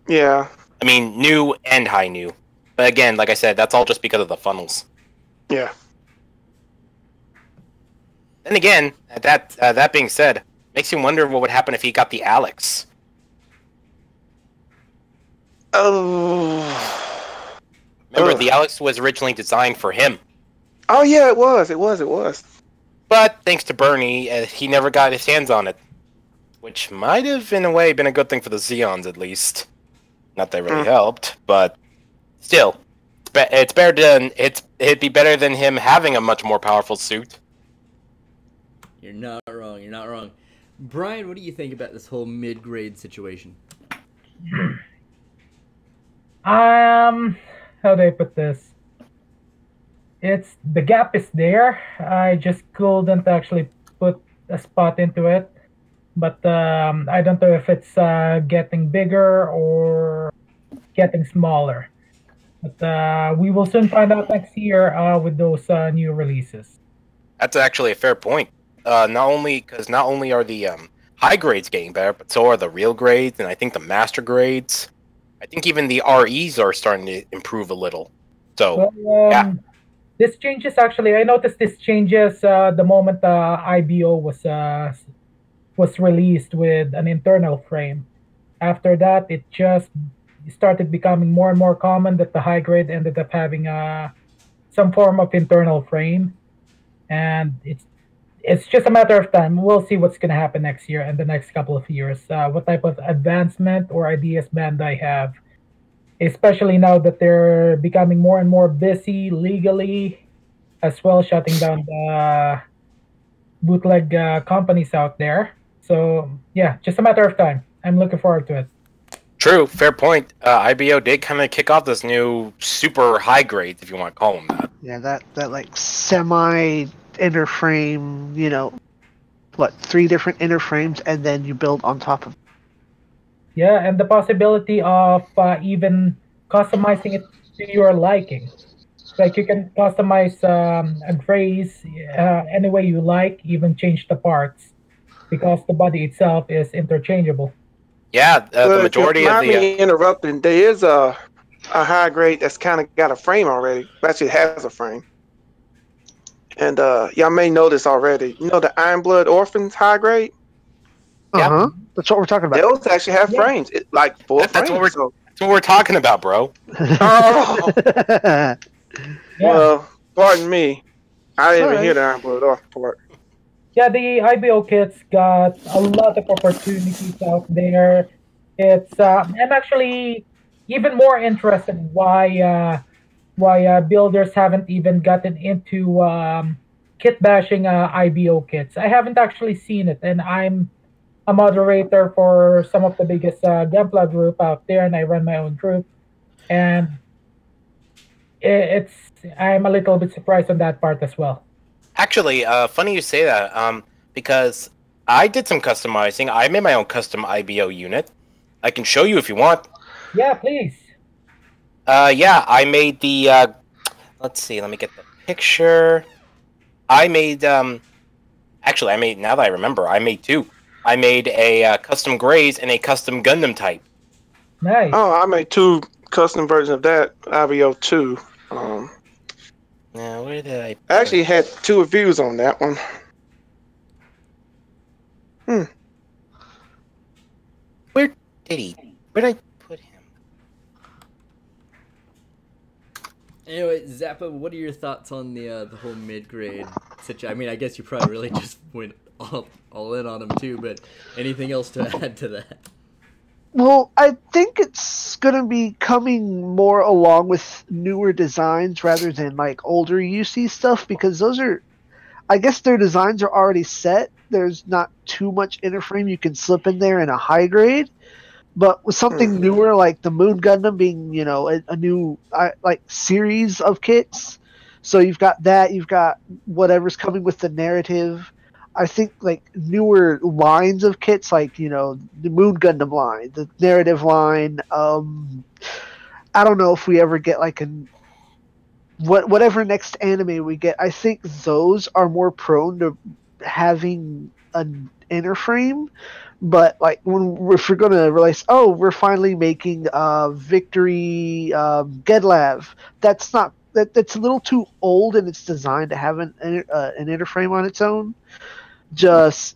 Yeah. I mean, new and high noob. But again, like I said, that's all just because of the funnels. Yeah. And again, that being said, makes you wonder what would happen if he got the Alex. Oh. Remember, the Alex was originally designed for him. Oh yeah, it was. But thanks to Bernie, he never got his hands on it, which might have, in a way, been a good thing for the Zeons, at least. Not that it really helped, but still, it'd be better than him having a much more powerful suit. You're not wrong. Brian, what do you think about this whole mid-grade situation? How do I put this? The gap is there. I just couldn't actually put a spot into it. But I don't know if it's getting bigger or getting smaller. But we will soon find out next year with those new releases. That's actually a fair point. Not only are the high grades getting better, but so are the real grades, and I think the master grades. I think even the REs are starting to improve a little. So, Well, yeah. this changes actually. I noticed this changes the moment the IBO was released with an internal frame. After that, it just started becoming more and more common that the high grade ended up having some form of internal frame, and it's just a matter of time. We'll see what's going to happen next year and the next couple of years. What type of advancement or ideas Bandai have, especially now that they're becoming more and more busy legally, as well shutting down the bootleg companies out there. So yeah, just a matter of time. I'm looking forward to it. True, fair point. IBO did kind of kick off this new super high grade, if you want to call them that. Yeah, that like semi inner frame, you know, what, 3 different inner frames, and then you build on top of it. Yeah, and the possibility of even customizing it to your liking. Like you can customize a grace any way you like, even change the parts because the body itself is interchangeable. Yeah, the Well, if you majority of mind the. me interrupting, there is a high grade that's kind of got a frame already. Actually, has a frame. And y'all may know this already. You know the Iron Blood Orphans high grade? Yeah. Uh-huh. That's what we're talking about. Those actually have Yeah. frames, like 4 That's what frames. So, That's what we're talking about, bro. oh, Yeah. well, pardon me. I didn't even Alright. hear the Iron Blood Orphan part. Yeah, the IBO kits got a lot of opportunities out there. It's I'm actually even more interested why builders haven't even gotten into kit bashing IBO kits. I haven't actually seen it, and I'm a moderator for some of the biggest Gunpla group out there, and I run my own group, and it's I'm a little bit surprised on that part as well. Actually, funny you say that, because I did some customizing. I made my own custom IBO unit. I can show you if you want. Yeah, please. Yeah, I made the, let's see, let me get the picture. I made, actually, now that I remember, I made 2. I made a custom Grays and a custom Gundam type. Nice. Oh, I made 2 custom versions of that IBO 2. Now, where did I... I actually had 2 reviews on that one. Where did I put him? Anyway, Zappa, what are your thoughts on the whole mid grade situation? I mean, I guess you probably really just went all in on him too, but anything else to add to that? Well, I think it's going to be coming more along with newer designs rather than like older UC stuff, because those are, I guess their designs are already set. There's not too much inner frame you can slip in there in a high grade. But with something newer like the Moon Gundam being, you know, a new like series of kits, so you've got that, you've got whatever's coming with the narrative. I think like newer lines of kits, like, you know, the Moon Gundam line, the narrative line. I don't know if we ever get like whatever next anime we get. I think those are more prone to having an inner frame. But like if we're gonna release, we're finally making Victory Gedlav. That's not that's a little too old in its design to have an inner frame on its own. Just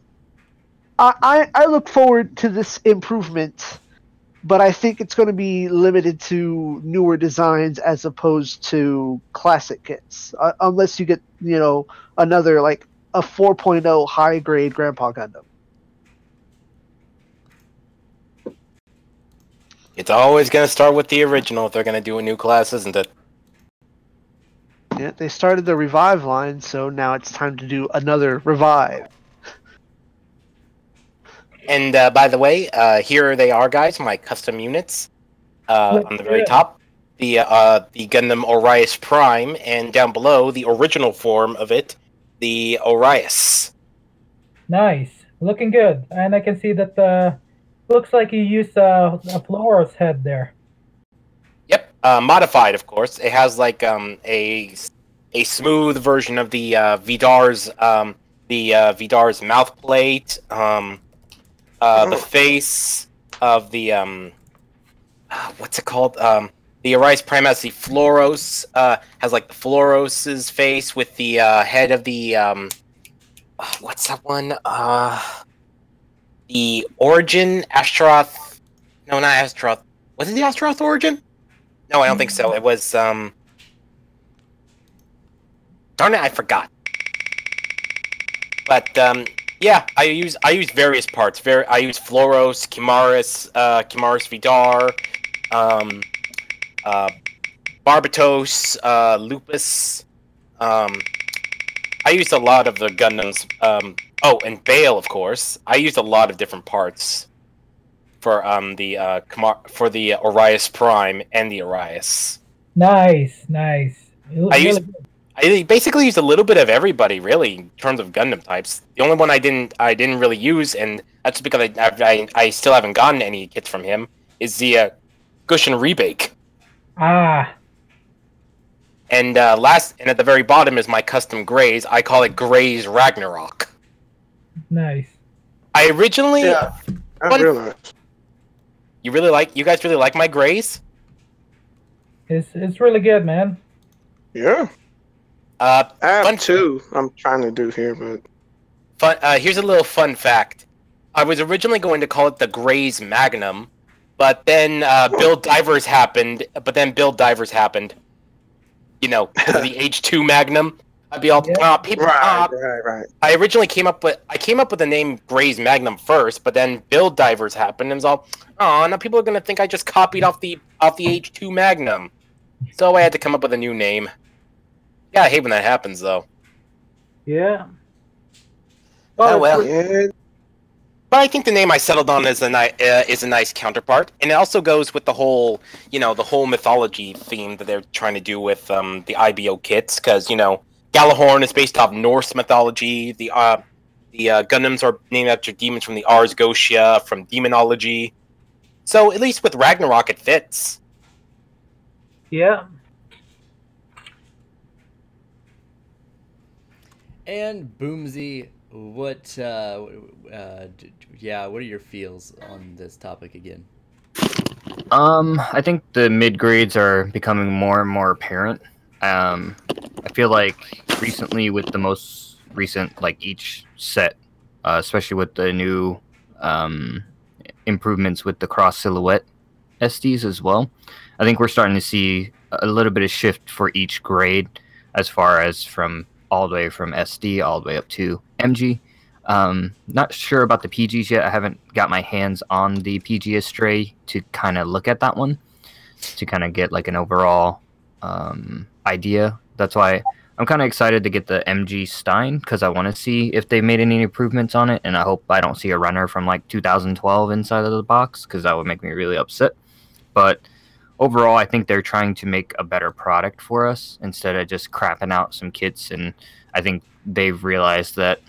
I look forward to this improvement, but I think it's going to be limited to newer designs as opposed to classic kits, unless you get, you know, another like a 4.0 high grade Grandpa Gundam. It's always going to start with the original if they're going to do a new class, isn't it? Yeah, they started the Revive line, so now it's time to do another Revive. And by the way, here they are, guys, my custom units. On the very top, the Gundam Orius Prime, and down below, the original form of it, the Orius. Nice, looking good, and I can see that looks like you used a Flora's head there. Yep, modified, of course. It has like a smooth version of the Vidar's Vidar's mouth plate. The face of the what's it called? The Orias Prime has the Floros, has like the Floros's face with the head of the what's that one? The Origin Astaroth. No, not Astaroth. Was it the Astaroth Origin? No, I don't think so. It was darn it, I forgot. But yeah, I use various parts. I use Floros, Kimaris Vidar, Barbatos, Lupus. I used a lot of the Gundams. Oh, and Bale, of course. I used a lot of different parts for the Orias Prime and the Orias. Nice. I basically used a little bit of everybody, really, in terms of Gundam types. The only one I didn't really use, and that's because I still haven't gotten any kits from him, is the Gushin Rebake. Ah. And at the very bottom is my custom Grays. I call it Grays Ragnarok. Nice. I originally I realized. you guys really like my Grays? It's really good, man. Yeah. I have two I'm trying to do here, but here's a little fun fact. I was originally going to call it the Grays Magnum, but then Build Divers happened. You know, because of the H2 Magnum. I'd be all people. Right. I originally came up with the name Grays Magnum first, but then Build Divers happened, and it was all, oh, now people are gonna think I just copied off the H2 Magnum. So I had to come up with a new name. Yeah, I hate when that happens, though. Yeah. Oh well. Yeah. But I think the name I settled on is a nice counterpart, and it also goes with the whole mythology theme that they're trying to do with the IBO kits, because Galahorn is based off Norse mythology. The Gundams are named after demons from the Ars Goetia, from demonology. So at least with Ragnarok, it fits. Yeah. And Boomsy, what are your feels on this topic again? I think the mid grades are becoming more and more apparent. I feel like recently, with the most recent, like each set, especially with the new improvements with the cross silhouette SDs as well, I think we're starting to see a little bit of shift for each grade, as far as from all the way from SD all the way up to MG. Not sure about the PGs yet. I haven't got my hands on the PG Astray to kind of look at that one, to kind of get like an overall idea. That's why I'm kind of excited to get the MG Stein, because I want to see if they made any improvements on it, and I hope I don't see a runner from like 2012 inside of the box, because that would make me really upset. But overall, I think they're trying to make a better product for us instead of just crapping out some kits, and I think they've realized that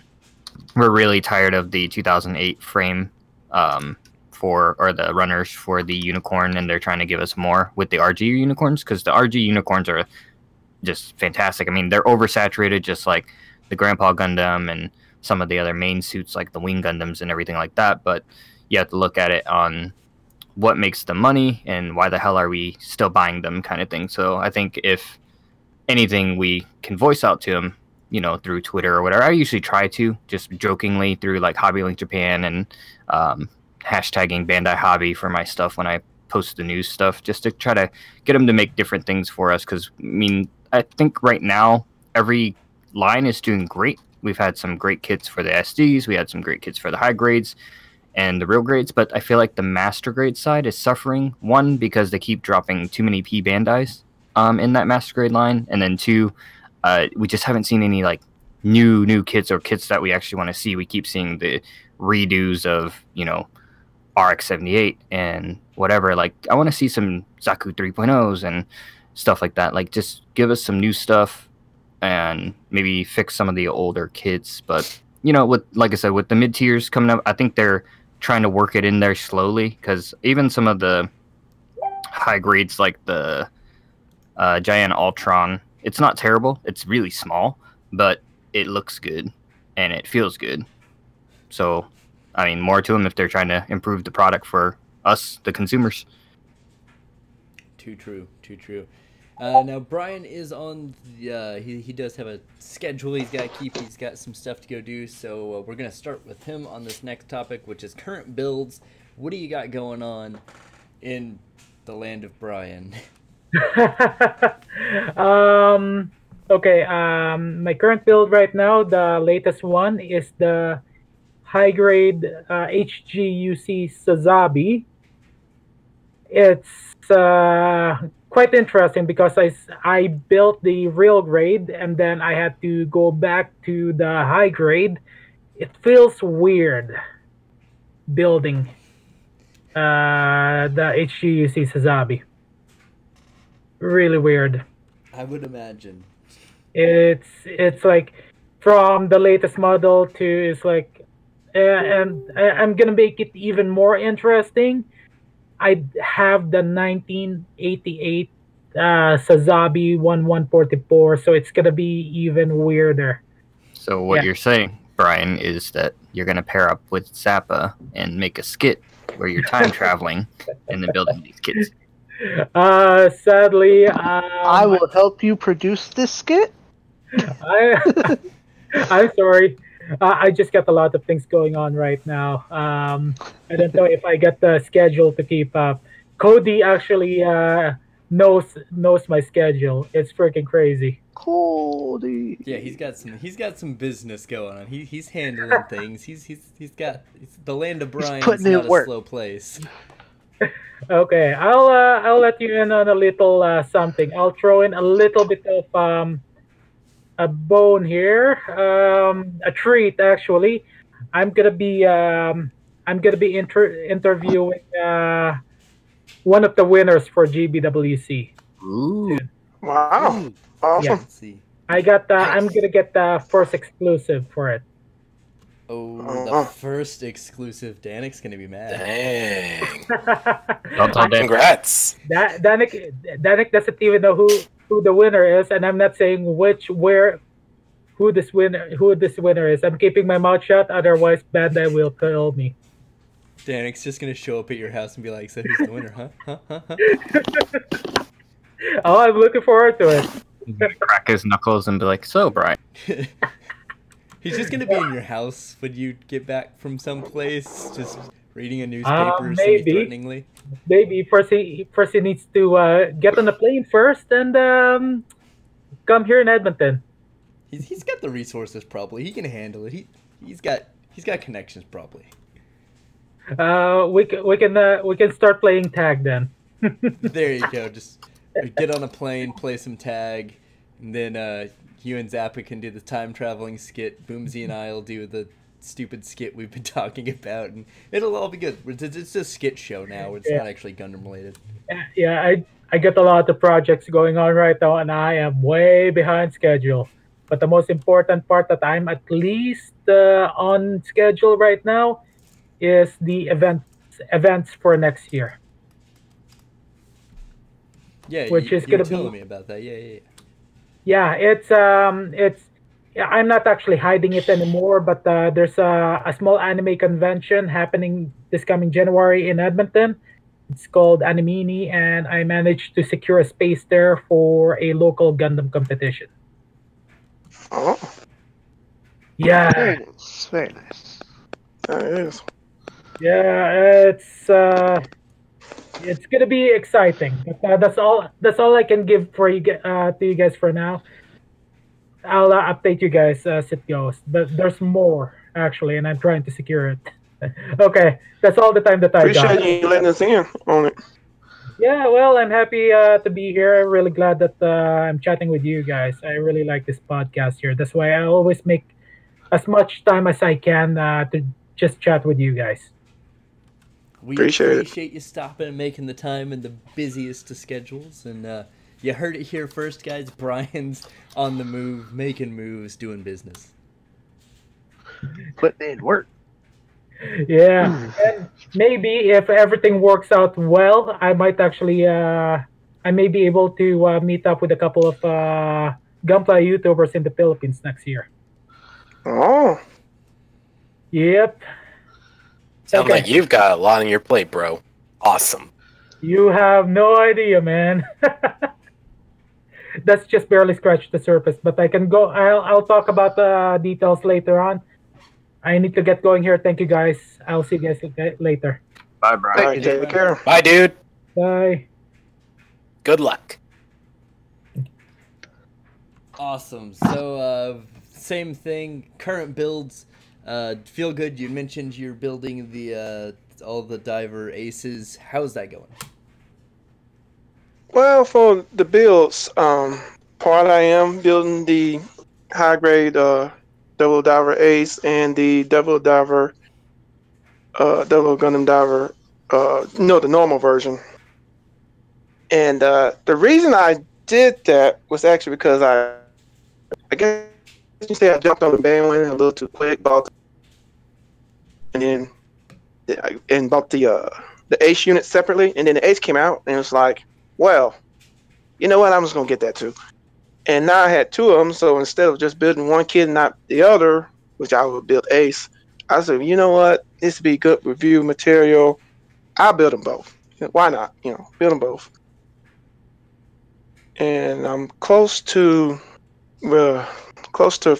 we're really tired of the 2008 frame or the runners for the unicorn, and they're trying to give us more with the RG unicorns, because the RG unicorns are just fantastic. I mean, they're oversaturated, just like the Grandpa Gundam and some of the other main suits like the Wing Gundams and everything like that, but you have to look at it on what makes the money and why the hell are we still buying them, kind of thing. So I think if anything we can voice out to them, through Twitter or whatever. I usually try to, just jokingly, through like Hobby Link Japan and hashtagging Bandai Hobby for my stuff when I post the news stuff, just to try to get them to make different things for us. Because I think right now every line is doing great. We've had some great kits for the SDs, we had some great kits for the high grades and the real grades, but I feel like the master grade side is suffering. One, because they keep dropping too many P Bandais in that master grade line, and then two, we just haven't seen any like new kits or kits that we actually want to see. We keep seeing the redos of RX-78 and whatever. Like, I want to see some Zaku 3.0s and stuff like that. Like, just give us some new stuff and maybe fix some of the older kits. But with, like I said, with the mid tiers coming up, I think they're trying to work it in there slowly, because even some of the high grades like the Giant Ultron, it's not terrible. It's really small, but it looks good and it feels good. So, I mean, more to them if they're trying to improve the product for us, the consumers. Too true. Too true. Now Brian is on the. He does have a schedule he's got to keep. He's got some stuff to go do. So we're gonna start with him on this next topic, which is current builds. What do you got going on in the land of Brian? Okay. My current build right now, the latest one is the high grade HGUC Sazabi. It's quite interesting because I built the real grade and then I had to go back to the high grade. It feels weird building the HGUC Sazabi. Really weird. I would imagine. It's like from the latest model to it's like, and I'm gonna make it even more interesting. I have the 1988 Sazabi 1144, so it's gonna be even weirder. So what you're saying, Brian, is that you're going to pair up with Zappa and make a skit where you're time traveling and then building these kits. Sadly, I will help you produce this skit. I'm sorry. I just got a lot of things going on right now. I don't know if I get the schedule to keep up. Cody actually knows my schedule. It's freaking crazy. Cody. Yeah, he's got some business going on. He's handling things. It's the land of Brian. It's not a slow place. Okay, I'll let you in on a little something. I'll throw in a little bit of a bone here, a treat actually. I'm gonna be interviewing one of the winners for GBWC. Ooh. Wow. Awesome. Yeah. Let's see. I'm gonna get the first exclusive for it. Oh, the first exclusive. Danik's gonna be mad. Dang. Don't tell Dan. Congrats. Danik doesn't even know who the winner is, and I'm not saying who this winner is. I'm keeping my mouth shut, otherwise Bandai will kill me. Danik's just gonna show up at your house and be like, "So who's the winner, huh?" Oh, I'm looking forward to it. Crack his knuckles and be like, "So, Brian." He's just gonna be in your house when you get back from someplace, just reading a newspaper semi-threateningly. Maybe first he needs to get on the plane first and come here in Edmonton. He's got the resources probably. He can handle it. He's got connections probably. We can start playing tag then. There you go. Just get on a plane, play some tag, and then you and Zappa can do the time traveling skit. Boomsy and I'll do the stupid skit we've been talking about, and it'll all be good. It's a skit show now. It's not actually Gundam related. Yeah, I got a lot of projects going on right now, and I am way behind schedule. But the most important part that I'm at least on schedule right now is the events for next year. Yeah, which is you're gonna telling be me about that. Yeah. Yeah, it's I'm not actually hiding it anymore, but there's a small anime convention happening this coming January in Edmonton. It's called Animini, and I managed to secure a space there for a local Gundam competition. Oh, Yeah, Very nice. Very nice. that is. yeah, it's gonna be exciting. But that's all I can give for you to you guys for now. I'll update you guys as it goes. But there's more actually, and I'm trying to secure it. Okay, that's all the time that I got. Appreciate you letting us in on it. Yeah, well, I'm happy to be here. I'm really glad that I'm chatting with you guys. I really like this podcast here. That's why I always make as much time as I can to just chat with you guys. We Appreciate appreciate you stopping and making the time in the busiest of schedules. And you heard it here first, guys. Brian's on the move, making moves, doing business. Putting in work. Yeah, and maybe if everything works out well, I might actually I may be able to meet up with a couple of Gunpla YouTubers in the Philippines next year. Oh, Yep. Sounds Okay. like you've got a lot on your plate, bro. Awesome. You have no idea, man. That's just barely scratched the surface, but I can go. I'll talk about the details later on. I need to get going here. Thank you, guys. I'll see you guys later. Bye, All Brian. right, take care. Bye, dude. Bye. Good luck. Awesome. So, same thing. Current builds. Feel good. You mentioned you're building the all the diver aces. How's that going? Well, for the builds, part I am building the high grade Double Diver Ace and the Double Diver Double Gundam Diver no, the normal version. And the reason I did that was actually because I guess you say I jumped on the bandwagon a little too quick, and then bought the Ace unit separately, and then the Ace came out, and it was like, well, you know what? I'm just gonna get that too. And now I had two of them, so instead of just building one kid and not the other, which I would build Ace, I said, you know what? This would be good review material. I'll build them both. Why not? Build them both. And I'm close to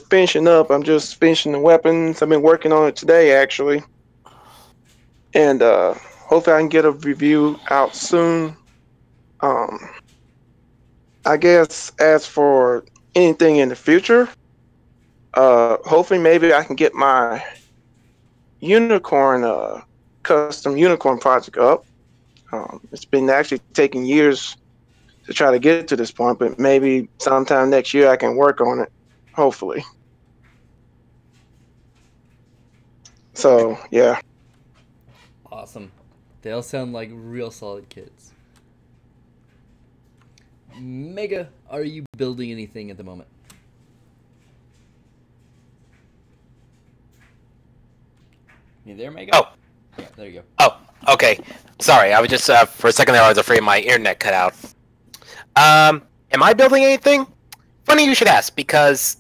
finishing up. I'm just finishing the weapons. I've been working on it today, actually. And hopefully I can get a review out soon. I guess as for anything in the future, hopefully maybe I can get my unicorn custom unicorn project up. It's been actually taking years to try to get to this point, but maybe sometime next year I can work on it, hopefully. So yeah. Awesome. They all sound like real solid kids. Mega, are you building anything at the moment? You there, Mega? Oh. Yeah, there you go. Oh, okay. Sorry, I was just for a second there I was afraid my internet cut out. Am I building anything? Funny you should ask, because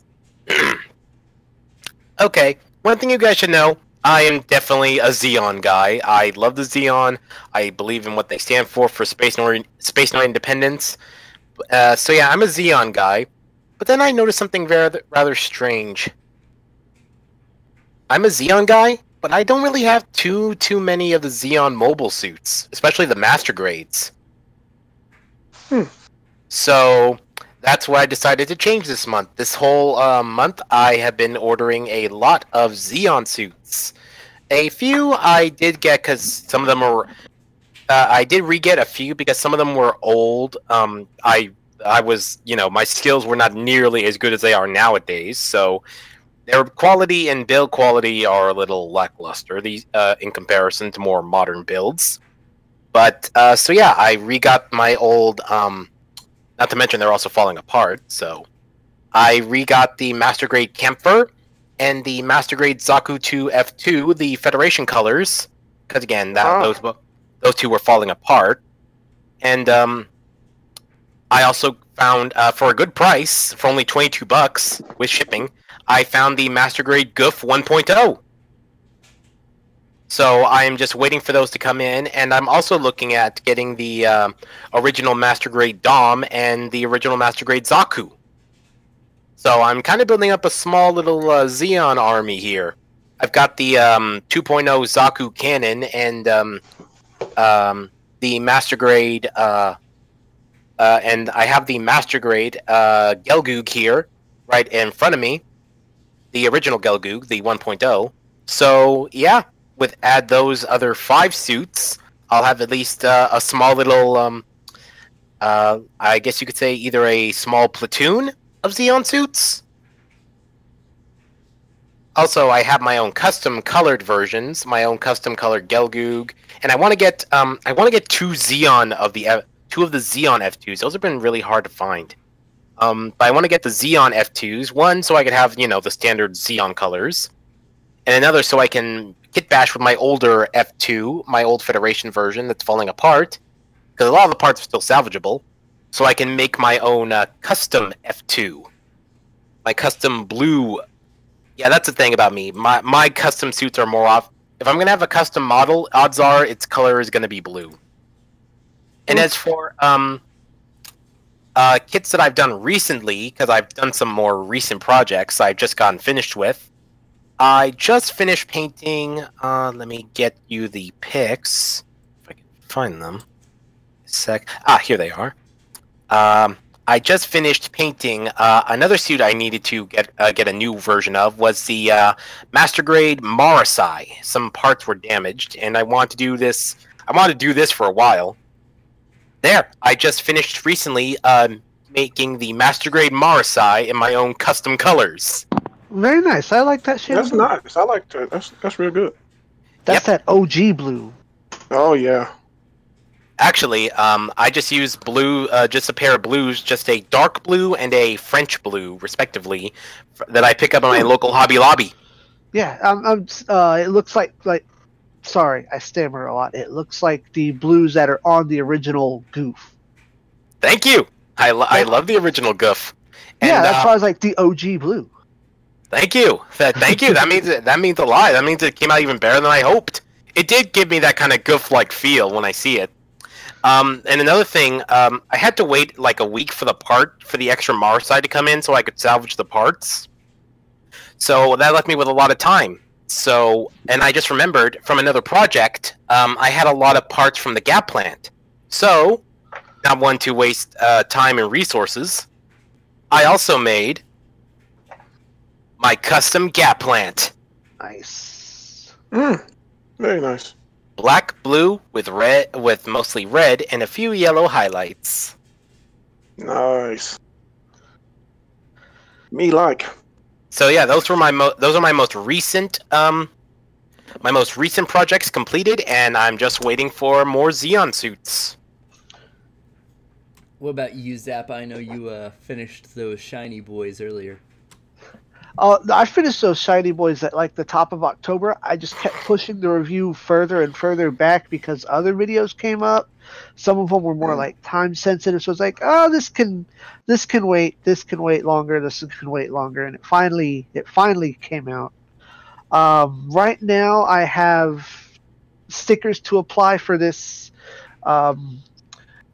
okay, one thing you guys should know, I am definitely a Xeon guy. I love the Xeon. I believe in what they stand for Space Nine Independence. So yeah, I'm a Xeon guy. But then I noticed something rather strange. I'm a Xeon guy, but I don't really have too many of the Xeon mobile suits, especially the master grades. So that's why I decided to change this month. This whole month, I have been ordering a lot of Xeon suits. A few I did get because some of them were. I did re-get a few because some of them were old. I was, my skills were not nearly as good as they are nowadays, so their quality and build quality are a little lackluster in comparison to more modern builds. But so yeah, I re-got my old. Not to mention they're also falling apart, so I re-got the Master Grade Kempfer and the Master Grade Zaku 2 F2, the Federation colors, because again, those two were falling apart. And I also found, for a good price, for only $22 with shipping, I found the Master Grade Goof 1.0. So I'm just waiting for those to come in, and I'm also looking at getting the original Master Grade Dom and the original Master Grade Zaku. So I'm kind of building up a small little Xeon army here. I've got the 2.0 Zaku cannon and the Master Grade, and I have the Master Grade Gelgoog here, right in front of me. The original Gelgoog, the 1.0. So yeah. Add those other 5 suits, I'll have at least a small little, I guess you could say either a small platoon of Xeon suits. Also, I have my own custom colored versions, my own custom colored Gelgoog, and I want to get 2 Xeon of the 2 of the Xeon F2s. Those have been really hard to find. But I want to get the Xeon F2s, one so I could have the standard Xeon colors, and another so I can kit bash with my older F2, my old Federation version that's falling apart, because a lot of the parts are still salvageable, so I can make my own custom F2. My custom blue. Yeah, that's the thing about me. My custom suits are more off. If I'm going to have a custom model, odds are its color is going to be blue. And as for kits that I've done recently, because I've done some more recent projects I've just gotten finished with. I just finished painting. Let me get you the pics if I can find them. Here they are. I just finished painting another suit I needed to get a new version of was the Master Grade Marasai. Some parts were damaged, and I wanted to do this. I wanted to do this for a while. There, I just finished recently making the Master Grade Marasai in my own custom colors. Very nice. I like that shade. That's nice. I like that. That's real good. That's that OG blue. Oh yeah. Actually, I just used blue, just a pair of blues, just a dark blue and a French blue, respectively, that I pick up in my local Hobby Lobby. Yeah, it looks like sorry, I stammer a lot. It looks like the blues that are on the original Goof. Thank you. I love the original Goof. And, yeah, that's why I was like the OG blue. Thank you. Thank you. That means a lot. That means it came out even better than I hoped. It did give me that kind of Goof-like feel when I see it. And another thing, I had to wait like a week for the extra Marasai to come in so I could salvage the parts. So that left me with a lot of time. So, and I just remembered from another project, I had a lot of parts from the Gap plant. So, not one to waste time and resources, I also made my custom Gap plant. Nice. Very nice. Black, blue with red, with mostly red and a few yellow highlights. Nice. Me like. So yeah, those are my most recent projects completed, and I'm just waiting for more Xeon suits. What about you, Zappa? I know you finished those shiny boys earlier. I finished those shiny boys at like the top of October. I just kept pushing the review further and further back because other videos came up. Some of them were more like time sensitive, so it's like, oh, this can wait. This can wait longer. This can wait longer, and it finally came out. Right now, I have stickers to apply for this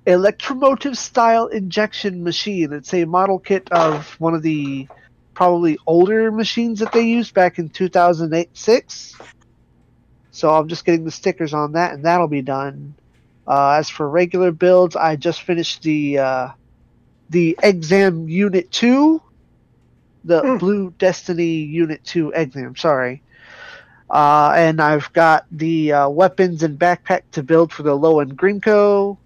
electromotive style injection machine. It's a model kit of one of the probably older machines that they used back in 2008-06. So I'm just getting the stickers on that, and that'll be done. As for regular builds, I just finished the Exam Unit 2, the Blue Destiny Unit 2 Exam, sorry. And I've got the weapons and backpack to build for the low-end Grinko.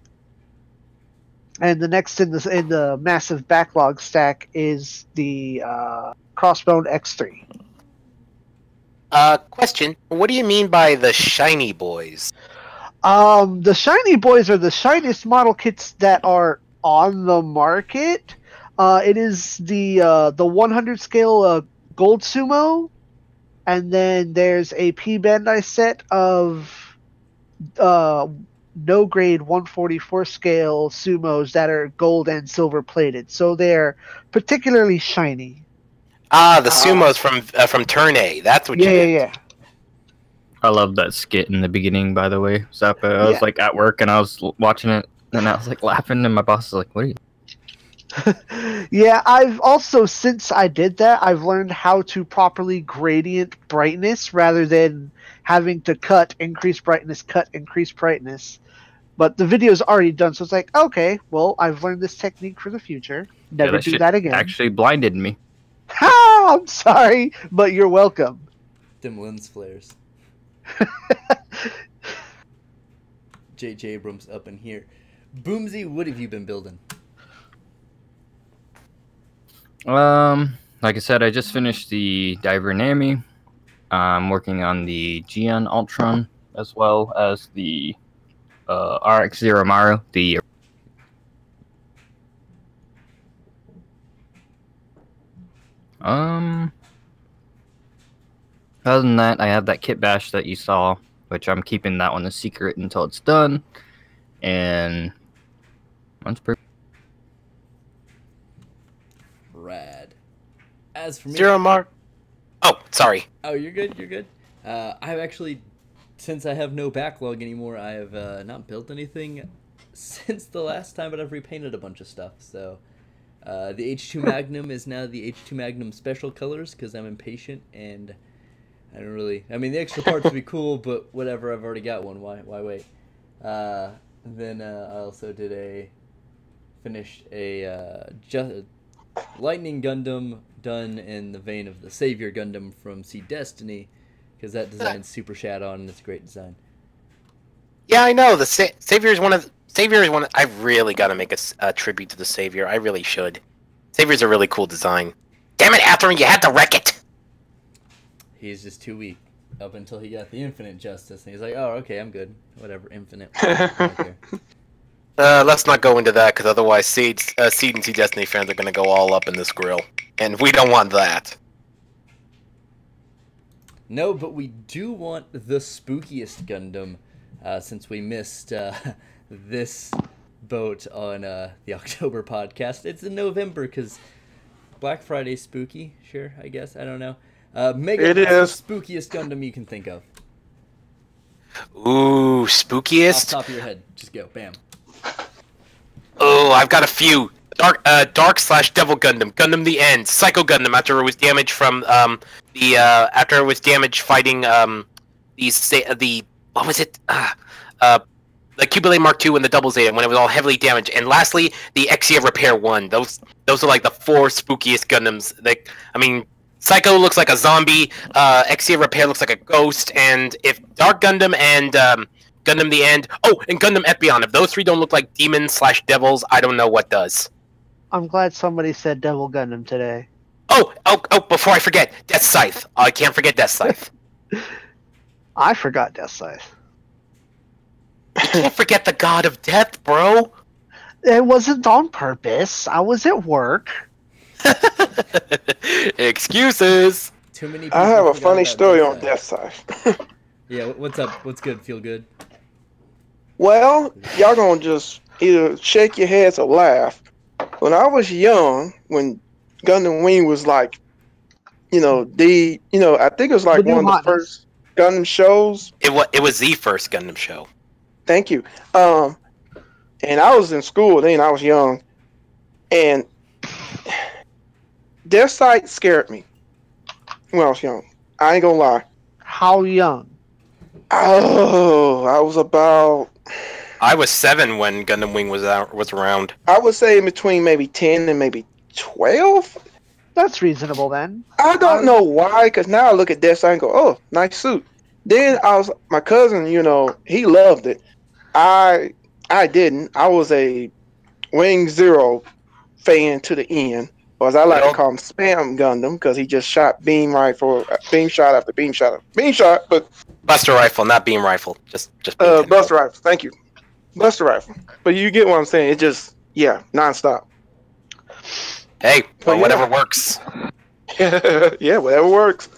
And the next in the massive backlog stack is the Crossbone X3. Question: what do you mean by the shiny boys? The shiny boys are the shiniest model kits that are on the market. It is the 100 scale gold sumo, and then there's a P Bandai set of no grade 144 scale sumos that are gold and silver plated, so they're particularly shiny. The sumos from Turn A. That's what you meant. Yeah. I love that skit in the beginning, by the way, Zappa. I was like at work and I was watching it, and I was like laughing, and my boss was like, "What are you?" Yeah, I've also, since I did that, I've learned how to properly gradient brightness rather than having to increase brightness. But the video's already done, so it's like, okay, well, I've learned this technique for the future. Never do that again. Actually blinded me. Ha! I'm sorry, but you're welcome. Them lens flares. J.J. Abrams up in here. Boomsy, what have you been building? Like I said, I just finished the Diver Nami. I'm working on the Gion Ultron as well as the RX-0 Maru. Other than that, I have that kit bash that you saw, which I'm keeping that one a secret until it's done. And that's pretty rad. As for me, Zero Mark. Oh, sorry. Oh, you're good. You're good. I've actually, since I have no backlog anymore, I have not built anything. since the last time, but I've repainted a bunch of stuff. So the H2 Magnum is now the H2 Magnum Special Colors because I'm impatient and I don't really. I mean, the extra parts would be cool, but whatever. I've already got one. Why wait? Then I also finished a Lightning Gundam done in the vein of the Savior Gundam from Sea Destiny, because that design's super shat on and it's a great design. Yeah, I know. The Savior is one of. I really got to make a tribute to the Savior. I really should. Savior's a really cool design. Damn it, Athrun, you had to wreck it! He's just too weak. Up until he got the Infinite Justice, and he's like, oh, okay, I'm good. Whatever, Infinite. Let's not go into that, because otherwise Seed and Sea Destiny fans are going to go all up in this grill. And we don't want that. No, but we do want the spookiest Gundam, since we missed this boat on the October podcast. It's in November, because Black Friday's spooky. Sure, I guess. I don't know. Mega, it is the spookiest Gundam you can think of. Ooh, spookiest? Off the top of your head. Just go. Bam. Oh, I've got a few. Dark / Devil Gundam, Gundam the End, Psycho Gundam after it was damaged from after it was damaged fighting the what was it the Cubile Mark II and the Double Zeta when it was all heavily damaged, and lastly the Exia Repair 1. Those are like the 4 spookiest Gundams. I mean, Psycho looks like a zombie, Exia Repair looks like a ghost, and if Dark Gundam and Gundam the End, and Gundam Epion, if those 3 don't look like demons / devils, I don't know what does. I'm glad somebody said Devil Gundam today. Oh, before I forget, Death Scythe. I can't forget Death Scythe. I forgot Death Scythe. You can't forget the God of Death, bro. It wasn't on purpose. I was at work. Excuses. Too many people I have a forgot funny about story on Death Scythe. Death Scythe. Yeah, what's up? What's good? Feel good? Well, y'all gonna just either shake your heads or laugh. When I was young, when Gundam Wing was like, I think it was like one of the first Gundam shows. It was the first Gundam show. Thank you. And I was in school then. I was young, and Death Scythe scared me when I was young. I ain't gonna lie. How young? Oh, I was about. I was 7 when Gundam Wing was around. I would say in between maybe 10 and maybe 12. That's reasonable then. I don't know why, because now I look at Death Scythe and go, oh, nice suit. Then my cousin, he loved it. I didn't. I was a Wing Zero fan to the end, or as I like to call him, Spam Gundam, because he just shot beam shot after beam shot, but Buster Rifle, not beam rifle. Just Buster Rifle. Thank you, Buster Rifle. But you get what I'm saying. It just nonstop. Hey, whatever works. Yeah, whatever works.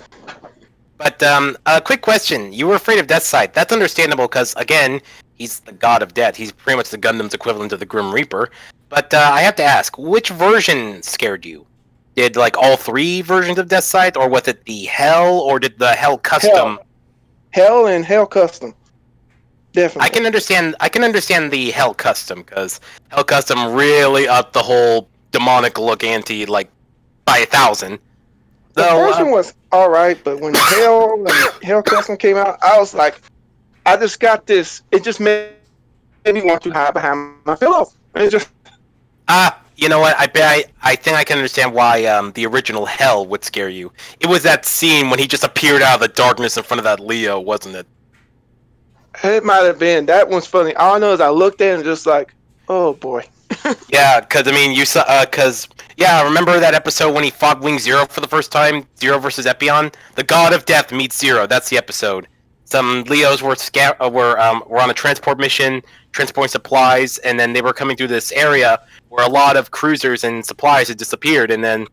But a quick question: you were afraid of Death Scythe. That's understandable because again, he's the god of death. He's pretty much the Gundam's equivalent to the Grim Reaper. But I have to ask, which version scared you? Did all 3 versions of Death Scythe, or was it the Hell, or did the Hell Custom? Hell and Hell Custom. Definitely. I can understand the Hell Custom because Hell Custom really upped the whole demonic look ante by 1,000. The version was all right, but when Hell and Hell Custom came out, I was like, I just got this. It just made me want to hide behind my pillow. It just. You know what? I think I can understand why the original Hell would scare you. It was that scene when he just appeared out of the darkness in front of that Leo, wasn't it? It might have been. That one's funny. All I know is I looked at it and just like, oh boy. Yeah, because I mean, you saw, remember that episode when he fought Wing Zero for the first time, Zero versus Epion? The God of Death meets Zero. That's the episode. Some Leos were on a transport mission, transporting supplies, and then they were coming through this area where a lot of cruisers and supplies had disappeared. And then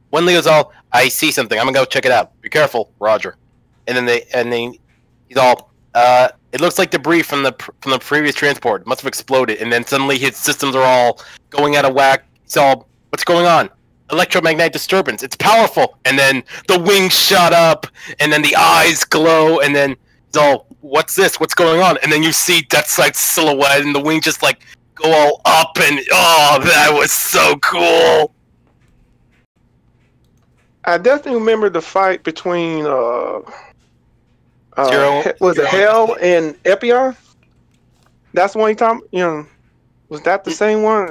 one Leo's all, "I see something. I'm gonna go check it out. Be careful, Roger." And then he's all, "It looks like debris from the previous transport. It must have exploded." And then suddenly his systems are all going out of whack. He's all, "What's going on? Electromagnetic disturbance. It's powerful." And then the wings shot up, and then the eyes glow, and then So, what's this? What's going on? And then you see Deathsight's silhouette and the wings just like go all up and oh, that was so cool. I definitely remember the fight between was it Zero. Hell and Epion? That's the one you talking. Was that the same one?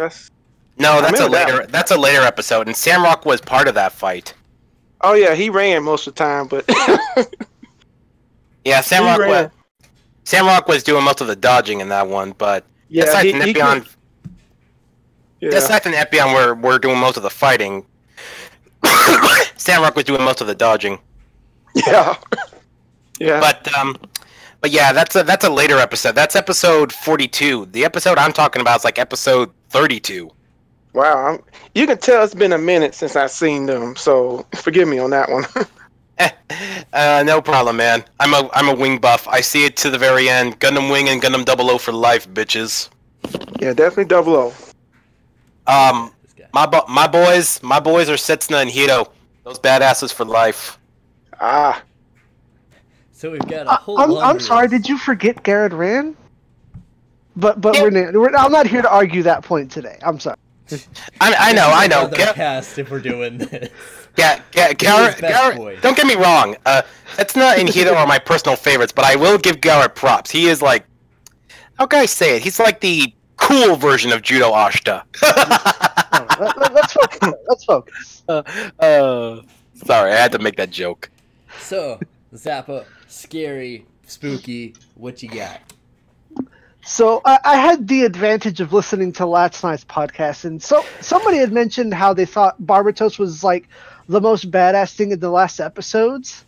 No, I that's a remember that later. one. That's a later episode, and Samrock was part of that fight. Oh yeah, he ran most of the time, but Yeah, He ran. Samrock was doing most of the dodging in that one, but yeah, Deathsight and he Epion, yeah. Deathsight and Epion were doing most of the fighting. Samrock was doing most of the dodging. Yeah. Yeah. But yeah, that's a later episode. That's episode 42. The episode I'm talking about is like episode 32. Wow. You can tell it's been a minute since I've seen them, so forgive me on that one. No problem, man. I'm a wing buff. I see it to the very end. Gundam Wing and Gundam 00 for life, bitches. Yeah, definitely 00. My boys are Setsuna and Hiro. Those badasses for life. Ah. So we've got a whole. I'm sorry. Did you forget Garrett Rand? But Yeah. I'm not here to argue that point today. I'm sorry. I know. Another cast if we're doing this. Garrett, don't get me wrong. Setsuna and Hiro are my personal favorites, but I will give Garrett props. He is like, how can I say it? He's like the cool version of Judo Ashita. Let's focus. Sorry, I had to make that joke. So, Zappa, scary, spooky, what you got? So I had the advantage of listening to last night's podcast, and so somebody had mentioned how they thought Barbatos was like the most badass thing in the last episodes.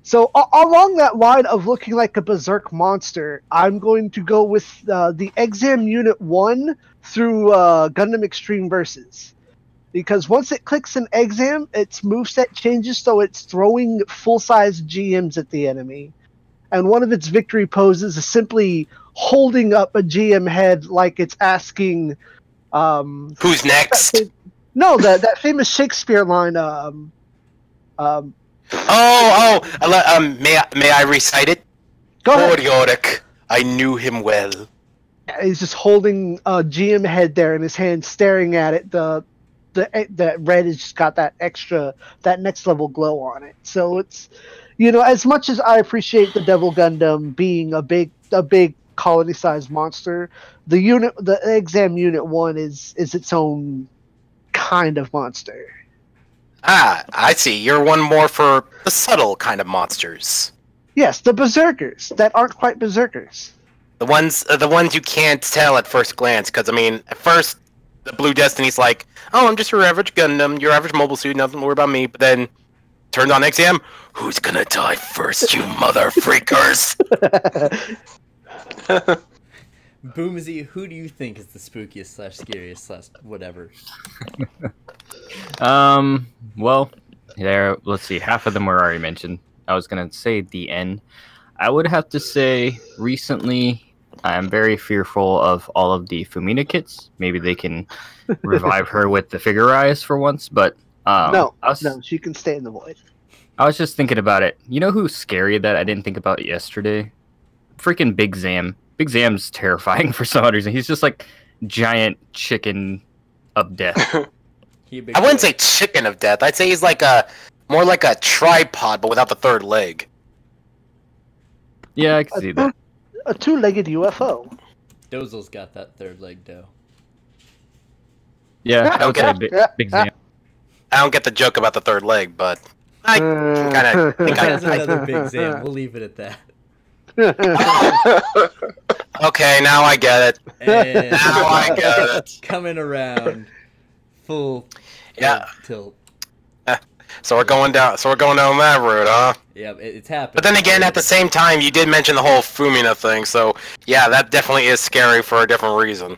So along that line of looking like a berserk monster, I'm going to go with the Exam Unit 1 through Gundam Extreme Versus. Because once it clicks an Exam, its moveset changes so it's throwing full-size GMs at the enemy. And one of its victory poses is simply holding up a GM head like it's asking... Who's next? That famous Shakespeare line... May I recite it? Go ahead. Orioric, I knew him well. He's just holding a GM head there in his hand, staring at it. The red has just got that next level glow on it. So it's, as much as I appreciate the Devil Gundam being a big colony-sized monster, the Exam Unit 1 is its own kind of monster. Ah, I see. You're one more for the subtle kind of monsters. Yes, the berserkers that aren't quite berserkers. The ones you can't tell at first glance. Because at first the Blue Destiny's like, oh, I'm just your average Gundam, your average mobile suit, nothing to worry about me. But then turned on Exam, who's gonna die first, you mother freakers? Boomsy, who do you think is the spookiest / scariest / whatever? Well, let's see, half of them were already mentioned. I was gonna say the end. I would have to say recently I am very fearful of all of the Fumina kits. Maybe they can revive her with the figure eyes for once, but no, she can stay in the void. I was just thinking about it. You know who's scary that I didn't think about yesterday? Freaking Big Zam. Big Zam's terrifying for some reason. He's just like giant chicken of death. I wouldn't say chicken of death. I'd say he's more like a tripod, but without the third leg. Yeah, I can see that. A two-legged UFO. Dozel's got that third leg, though. Yeah, I would say Big Zam. I don't get the joke about the third leg, but I kind of think That's another Big Zam. We'll leave it at that. Okay, now I get it. And Now I get it. coming around, full tilt. So we're going down that route, huh? Yeah, it's happening. But then again, at the same time, you did mention the whole Fumina thing, so yeah, that definitely is scary for a different reason.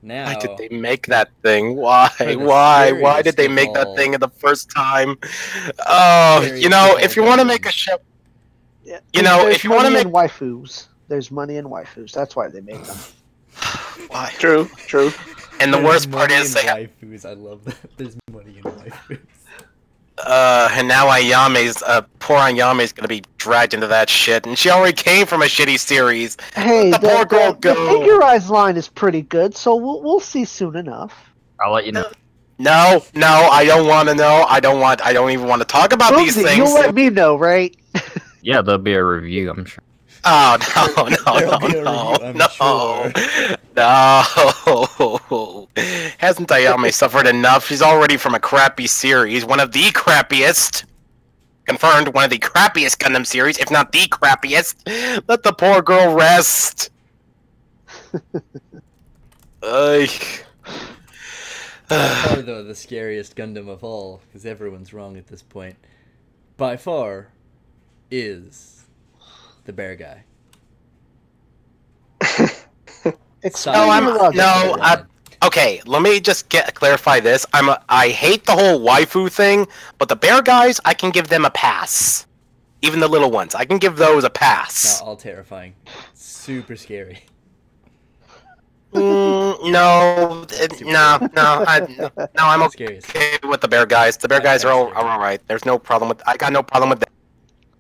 Now, why did they make that thing? Why did they make that thing in the first time? Oh, if you want to make a show, if you want to make waifus, there's money in waifus. That's why they make them. Why? True. And the worst part is waifus. I love that. There's money in waifus. And now poor Ayame's gonna be dragged into that shit, and she already came from a shitty series. Hey, Let the poor girl the go. figurized line is pretty good, so we'll see soon enough. I'll let you know. No, I don't want to know. I don't even want to talk about these Boomsy, things. you'll let me know, right? Yeah, there'll be a review, I'm sure. Oh There'll be a review, I'm sure. No. Hasn't Ayame suffered enough? She's already from a crappy series, one of the crappiest. Confirmed, one of the crappiest Gundam series, if not the crappiest. Let the poor girl rest. By far, though, the scariest Gundam of all, because everyone's wrong at this point, by far, is the bear guy. Okay, let me just clarify this. I hate the whole waifu thing, but the bear guys, I can give them a pass. Even the little ones, I can give those a pass. Not all terrifying. Super scary. No, I'm okay with the bear guys. The bear guys are all right. There's no problem with. I got no problem with them.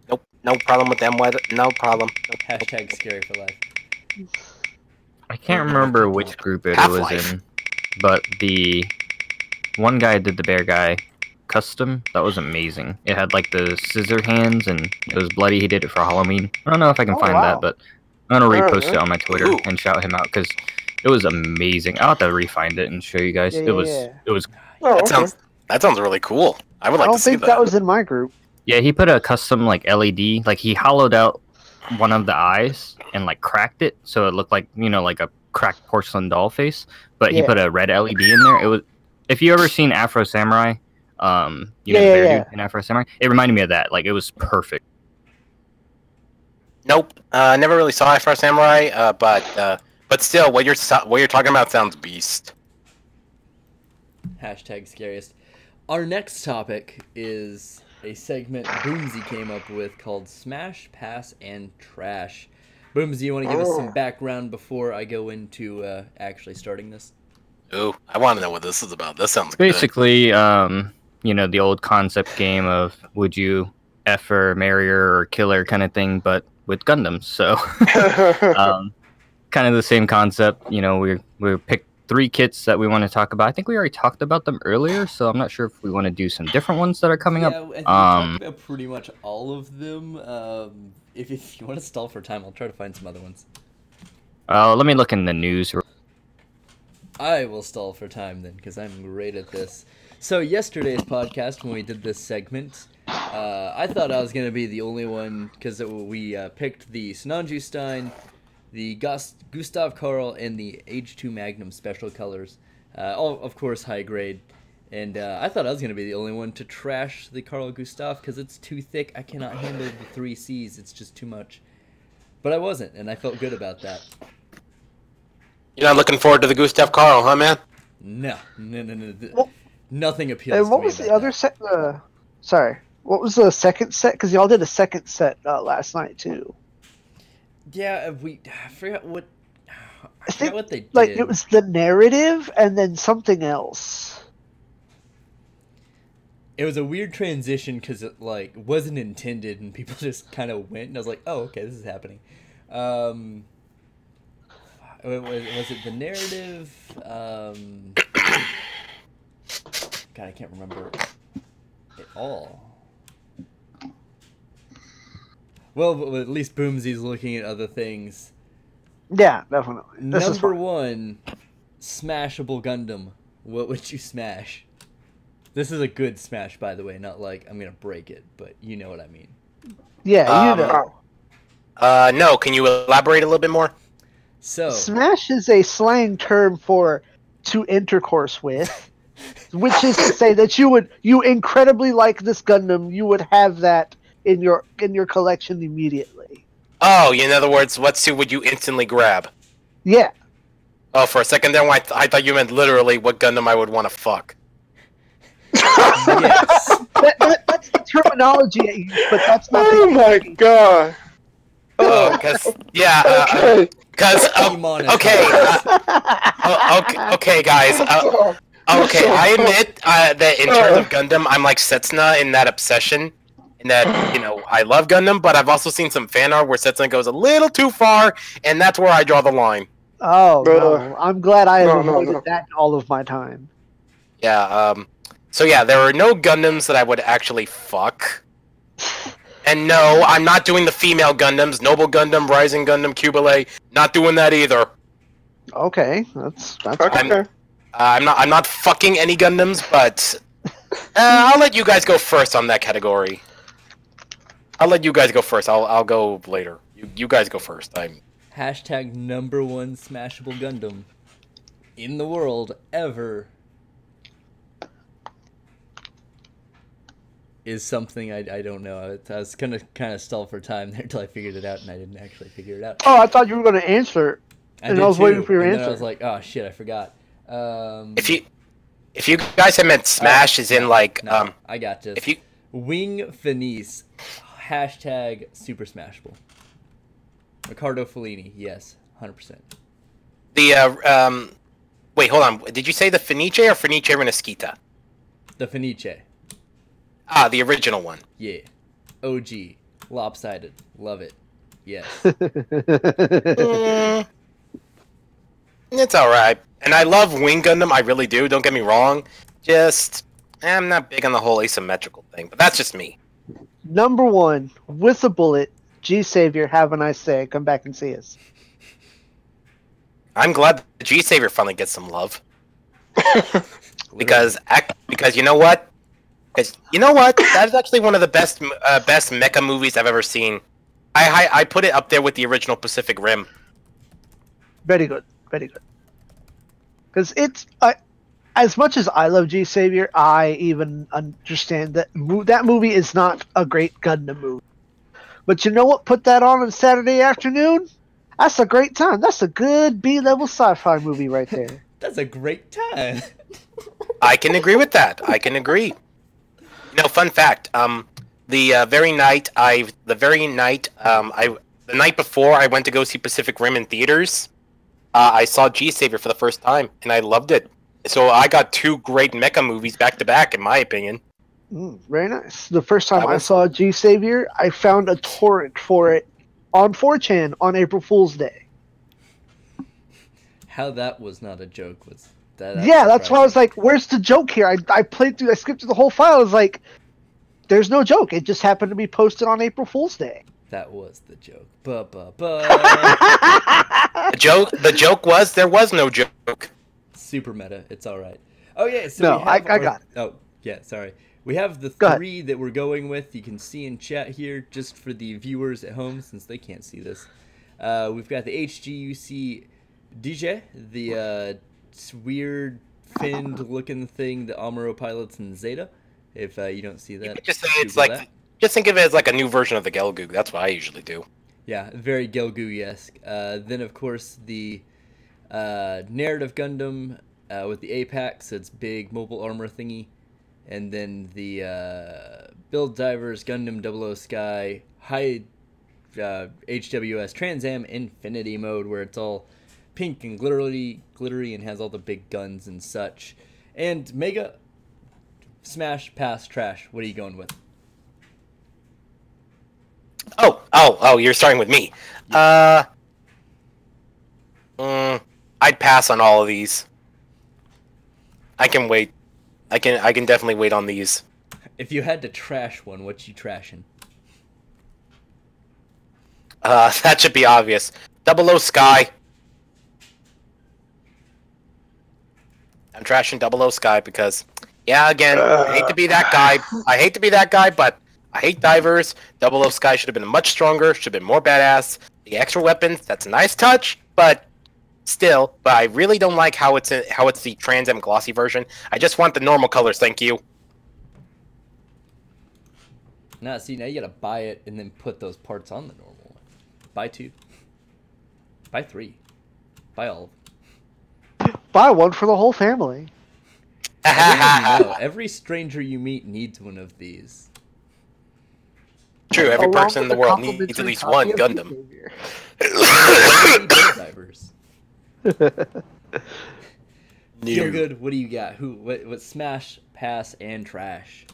Nope, no problem with them. No problem. Hashtag scary for life. I can't remember which group it was in, but the one guy did the bear guy custom. That was amazing. It had like the scissor hands and it was bloody. He did it for Halloween. I don't know if I can find that, but I'm gonna repost it on my Twitter and shout him out because it was amazing. I'll have to refind it and show you guys. It was. That sounds really cool. I would like to see that. I don't think that was in my group. Yeah, he put a custom like LED. Like he hollowed out one of the eyes and like cracked it so it looked like like a cracked porcelain doll face. But he put a red LED in there. It was. If you ever seen Afro Samurai, in Afro Samurai, it reminded me of that. Like it was perfect. Nope, never really saw Afro Samurai, but still, what you're talking about sounds beast. Hashtag scariest. Our next topic is a segment Boomsy came up with called Smash, Pass, and Trash. Boomsy, you want to give us some background before I go into actually starting this? Ooh, I want to know what this is about. This sounds basically, the old concept game of would you F her, marry her, or kill her kind of thing, but with Gundams. So, kind of the same concept. We picked 3 kits that we want to talk about. I think we already talked about them earlier, so I'm not sure if we want to do some different ones that are coming up. I think we talked about pretty much all of them. If you want to stall for time, I'll try to find some other ones. Let me look in the news. I will stall for time then, because I'm great at this. So yesterday's podcast, when we did this segment, I thought I was going to be the only one, because we picked the Sinanju Stein, the Gustav Karl, and the H2 Magnum special colors. All, of course, high grade. And I thought I was going to be the only one to trash the Karl Gustav, because it's too thick. I cannot handle the 3 Cs. It's just too much. But I wasn't, and I felt good about that. You're not looking forward to the Gustav Karl, huh, man? No. Well, nothing appeals to me. And what was the other set? Sorry. What was the second set? Because y'all did a second set last night, too. Yeah, I forgot what... I forgot what they did. Like, it was the narrative and then something else. It was a weird transition because it, wasn't intended and people just kind of went and I was like, oh, okay, this is happening. Was it the narrative? God, I can't remember it all. Well, at least Boomsy's looking at other things. Yeah, definitely. Number 1, smashable Gundam. What would you smash? This is a good smash, by the way, not like I'm gonna break it, but you know what I mean. Yeah, you know. No, can you elaborate a little bit more? So, smash is a slang term for to intercourse with, which is to say that you incredibly like this Gundam, you would have that in your collection immediately. Oh, in other words, what suit would you instantly grab? Yeah. Oh, for a second there, I thought you meant literally what Gundam I would want to fuck. Yes. That's the terminology I use, but that's not. Oh my god. Oh, okay, guys. Okay, I admit that in terms of Gundam, I'm like Setsuna in that obsession. In that, you know, I love Gundam, but I've also seen some fan art where Setsuna goes a little too far, and that's where I draw the line. Oh no! I'm glad I have No, avoided no. that all of my time. Yeah. So yeah, there are no Gundams that I would actually fuck. And no, I'm not doing the female Gundams. Noble Gundam, Rising Gundam, Cubile. Not doing that either. Okay, that's Okay. I'm not fucking any Gundams, but I'll let you guys go first on that category. I'll let you guys go first. I'll go later. You guys go first. Hashtag #1 smashable Gundam in the world ever is something I don't know. I was gonna kind of stall for time there until I figured it out, and I didn't actually figure it out. Oh, I thought you were going to answer, and I was waiting for your and answer. Then I was like, oh shit, I forgot. If you guys had meant Smash, is in like I got this. If you Wing Finis, hashtag super smashable. Riccardo Fellini, yes, 100%. The wait, hold on. Did you say the Fenice or Fenice Renesquita? The Fenice. Ah, the original one. Yeah. OG. Lopsided. Love it. Yes. It's alright. And I love Wing Gundam, I really do, don't get me wrong. Just, I'm not big on the whole asymmetrical thing, but that's just me. #1, with a bullet, G-Savior, have a nice day. Come back and see us. I'm glad the G-Savior finally gets some love. because you know what? Because you know what? That is actually one of the best mecha movies I've ever seen. I put it up there with the original Pacific Rim. Very good, very good. Because it's as much as I love G-Savior, I even understand that that movie is not a great Gundam movie. But you know what? Put that on a Saturday afternoon. That's a great time. That's a good B-level sci-fi movie right there. That's a great time. I can agree with that. I can agree. You know, fun fact. The night before I went to go see Pacific Rim in theaters, I saw G-Savior for the first time, and I loved it. So I got two great mecha movies back to back, in my opinion. Very nice. The first time I saw G-Savior, I found a torrent for it on 4chan on April Fool's Day. How that was not a joke was that? That's why I was like, "Where's the joke here?" I skipped through the whole file. I was like, "There's no joke. It just happened to be posted on April Fool's Day." That was the joke. The joke was there was no joke. Super meta. It's all right. Oh yeah. So no, I got it. Oh yeah. Sorry. We have the three that we're going with. You can see in chat here, just for the viewers at home, since they can't see this. We've got the HGUC DJ, the weird finned-looking thing that Amuro pilots in Zeta. If you don't see that, you can just say it's like that. Just think of it as like a new version of the Gelgoog. That's what I usually do. Yeah, very Gelgoog-esque. Then, of course, the Narrative Gundam with the Apex, so it's big mobile armor thingy. And then the Build Divers Gundam 00 Sky High HWS Trans Am Infinity mode, where it's all pink and glittery and has all the big guns and such. And Mega Smash Pass Trash. What are you going with? Oh, you're starting with me. Yeah. I'd pass on all of these. I can wait. I can definitely wait on these. If you had to trash one, what you trashing? That should be obvious. 00 Sky. I'm trashing 00 Sky because, yeah, again, I hate to be that guy. But I hate divers. 00 Sky should have been much stronger. Should have been more badass. The extra weapons, that's a nice touch, but still. But I really don't like how it's the Trans Am glossy version. I just want the normal colors. Thank you. Now you gotta buy it and then put those parts on the normal one. Buy 2. Buy 3. Buy all. Buy one for the whole family. Every stranger you meet needs one of these. True, every person in the world needs at least one Gundam. Feel good. What do you got? What smash, pass, and trash?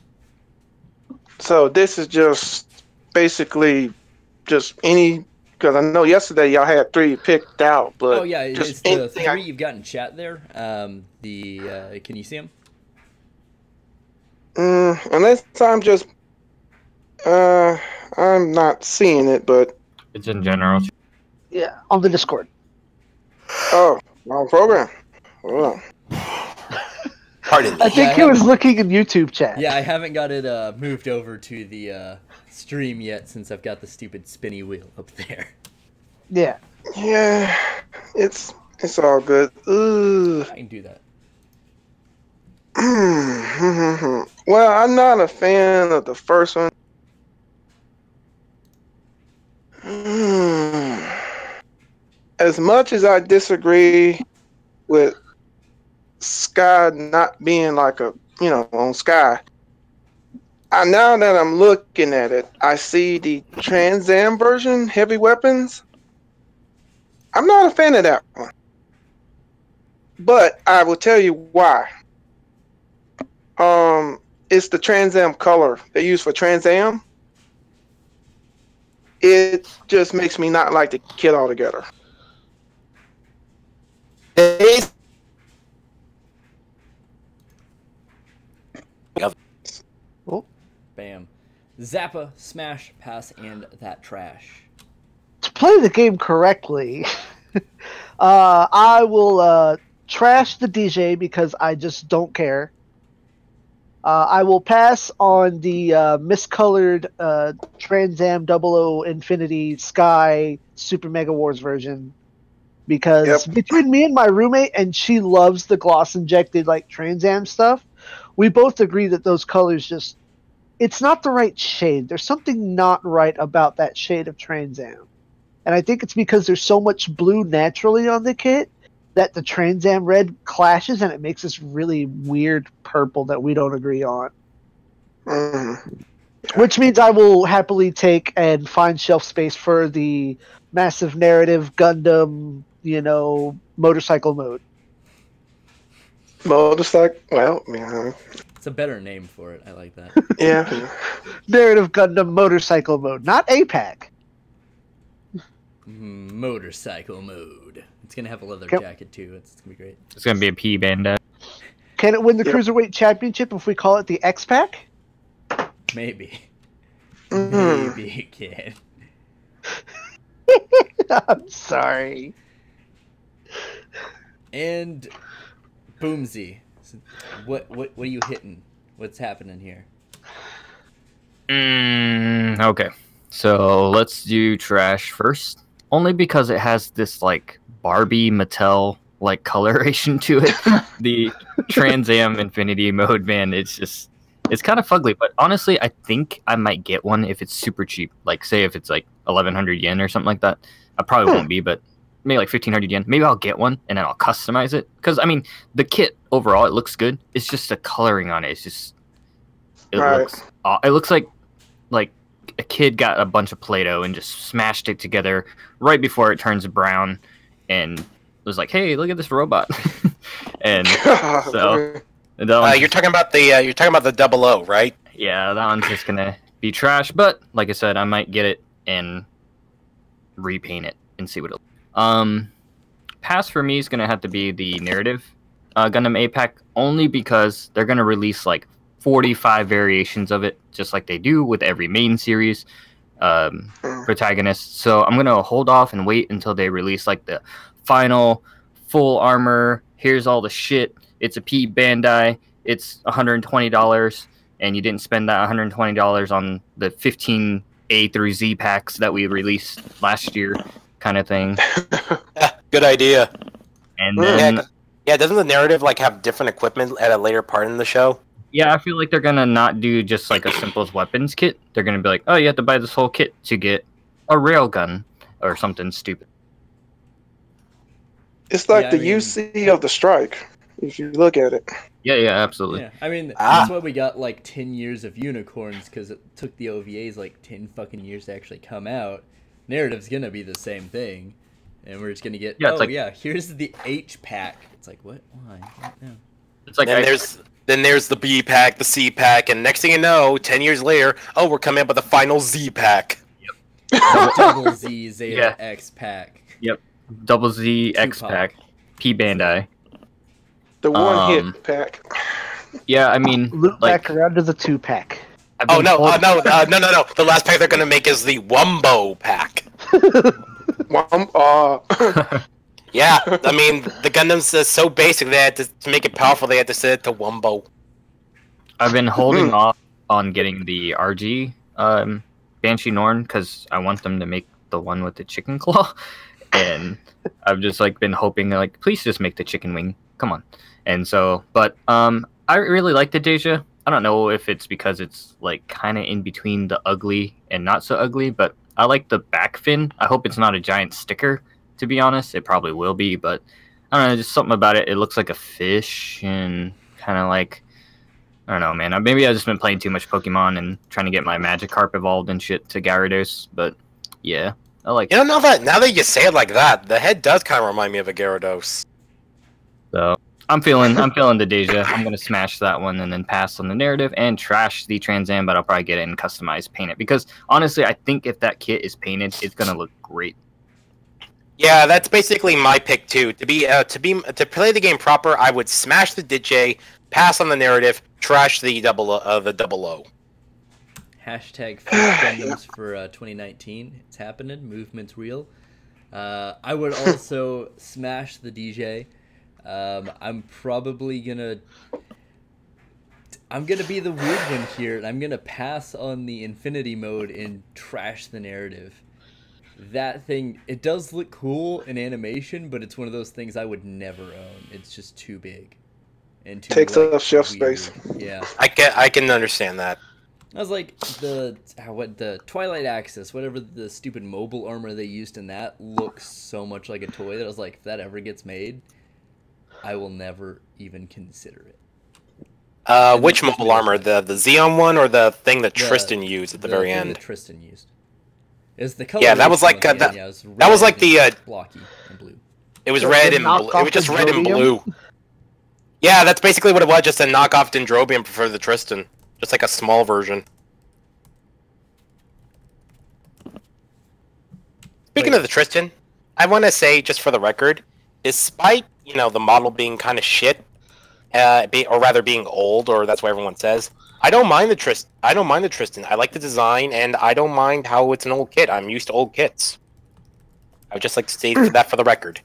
So this is just basically just any, because I know yesterday y'all had 3 picked out, but Oh yeah, just it's the anything 3 you've got in chat there. Can you see them? unless I'm not seeing it, but It's in general. Yeah, on the Discord. oh, wrong program. Hold on. Pardon I me. think he was looking in YouTube chat. Yeah, I haven't got it moved over to the stream yet since I've got the stupid spinny wheel up there. Yeah. Yeah, it's all good. Ugh. I can do that. Well, I'm not a fan of the first one. As much as I disagree with Sky not being like on Sky, now that I'm looking at it, I see the Trans Am version, heavy weapons. I'm not a fan of that one. But I will tell you why. It's the Trans Am color they use for Trans Am. It just makes me not like the kit altogether. Oh. Bam. Zappa, smash, pass, and that trash. To play the game correctly, I will trash the DJ because I just don't care. I will pass on the miscolored Trans Am 00 Infinity Sky Super Mega Wars version because between me and my roommate, and she loves the gloss injected like Trans Am stuff, we both agree that those colors just, it's not the right shade. There's something not right about that shade of Trans Am. And I think it's because there's so much blue naturally on the kit that the Trans Am red clashes and it makes this really weird purple that we don't agree on. Which means I will happily take and find shelf space for the massive narrative Gundam, motorcycle mode. Motorcycle? Well, yeah. It's a better name for it. I like that. Yeah. Narrative Gundam motorcycle mode, not APAC. Motorcycle mode. It's gonna have a leather jacket too. It's gonna be great. It's gonna be a P bandit. Can it win the Cruiserweight Championship if we call it the X-Pack? Maybe. Maybe it can. I'm sorry. And Boomsy, what are you hitting? What's happening here? Okay, so let's do trash first. Only because it has this like Barbie Mattel like coloration to it. The Trans Am Infinity mode, man, it's kind of fugly. But honestly, I think I might get one if it's super cheap. Like say if it's like 1,100 yen or something like that. I probably won't be, but maybe like 1,500 yen. Maybe I'll get one and then I'll customize it. Because I mean, the kit overall it looks good. It's just the coloring on it. It's just it looks like a kid got a bunch of Play-Doh and just smashed it together right before it turns brown, and was like, "Hey, look at this robot." And so you're talking about the 00, right? Yeah, that one's just gonna be trash. But like I said, I might get it and repaint it and see what it. Pass for me is gonna have to be the narrative Gundam APAC, only because they're gonna release like 45 variations of it, just like they do with every main series protagonist. So I'm going to hold off and wait until they release like the final full armor. Here's all the shit. It's a P Bandai. It's $120, and you didn't spend that $120 on the 15 A through Z packs that we released last year, kind of thing. Good idea. And then, yeah, doesn't the narrative like have different equipment at a later part in the show? Yeah, I feel like they're gonna not do just like a simple as weapons kit. They're gonna be like, oh, you have to buy this whole kit to get a railgun or something stupid. It's like UC of the strike, if you look at it. Yeah, absolutely. Yeah, I mean, that's why we got like 10 years of unicorns, because it took the OVAs like 10 fucking years to actually come out. Narrative's gonna be the same thing. and we're just gonna get. Yeah, it's oh like- yeah, here's the H pack. It's like what? Why? No. It's like Then there's the B pack, the C pack, and next thing you know, 10 years later, oh, we're coming up with the final Z pack. Double Z Zeta Yeah. X pack. Double Z X Tupac. pack, P Bandai. The one-hit pack. Yeah, I mean, Loop like, back around to the 2-pack. I've Oh been no, told- no. The last pack they're gonna make is the Wumbo pack. Yeah, I mean the Gundam's so basic they had to make it powerful. They had to set it to Wumbo. I've been holding off on getting the RG Banshee Norn because I want them to make the one with the chicken claw, and I've just like been hoping like please just make the chicken wing. Come on. And so, but I really like the Deja. I don't know if it's because it's like kind of in between the ugly and not so ugly, but I like the back fin. I hope it's not a giant sticker. To be honest, it probably will be, but I don't know, just something about it. It looks like a fish and kind of like, I don't know, man. Maybe I've just been playing too much Pokemon and trying to get my Magikarp evolved and shit to Gyarados, but yeah, I like You don't know that now that you say it like that, the head does kind of remind me of a Gyarados. So I'm feeling the Deja. I'm gonna smash that one and then pass on the narrative and trash the Trans Am, but I'll probably get it and customize, paint it because honestly, I think if that kit is painted, it's gonna look great. Yeah, that's basically my pick too. To play the game proper, I would smash the DJ, pass on the narrative, trash the double O. Hashtag Fake Gundams for 2019. It's happening. Movement's real. I would also smash the DJ. I'm probably gonna be the weird one here, and I'm gonna pass on the Infinity mode and trash the narrative. That thing, it does look cool in animation, but it's one of those things I would never own. It's just too big and too Takes like, up shelf weird. space. Yeah. I can understand that. I was like the Twilight Axis, whatever the stupid mobile armor they used in that looks so much like a toy that I was like, if that ever gets made, I will never even consider it. Which mobile armor? The Xeon one or the thing that Tristan used at the very thing end? that Tristan used. Is the color? Yeah, that was like one, that. yeah, it was That was like red the. and blocky and blue. It was So red they and knock blue. It off was just the red and Dendrobium? blue. Yeah, that's basically what it was. Just a knockoff Dendrobium for the Tristan, just like a small version. Speaking of the Tristan, I want to say, just for the record, despite the model being kind of shit, or rather being old, or that's what everyone says, I don't mind the Tristan. I like the design, and I don't mind how it's an old kit. I'm used to old kits. I would just like to state that for the record.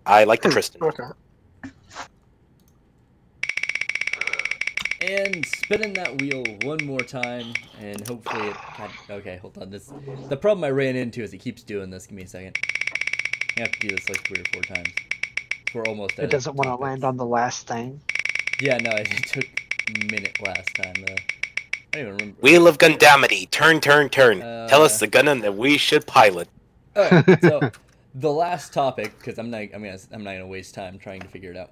I like the Tristan. Okay. And spinning that wheel one more time, and hopefully it... Okay, hold on. The problem I ran into is it keeps doing this. Give me a second. I have to do this like 3 or 4 times. We're almost at It doesn't want to land on the last thing. Yeah, no, it took a minute last time. I don't even remember. Wheel of Gundamity. Turn, turn, turn. Tell us the Gundam that we should pilot. Alright, so the last topic, because I'm not gonna waste time trying to figure it out.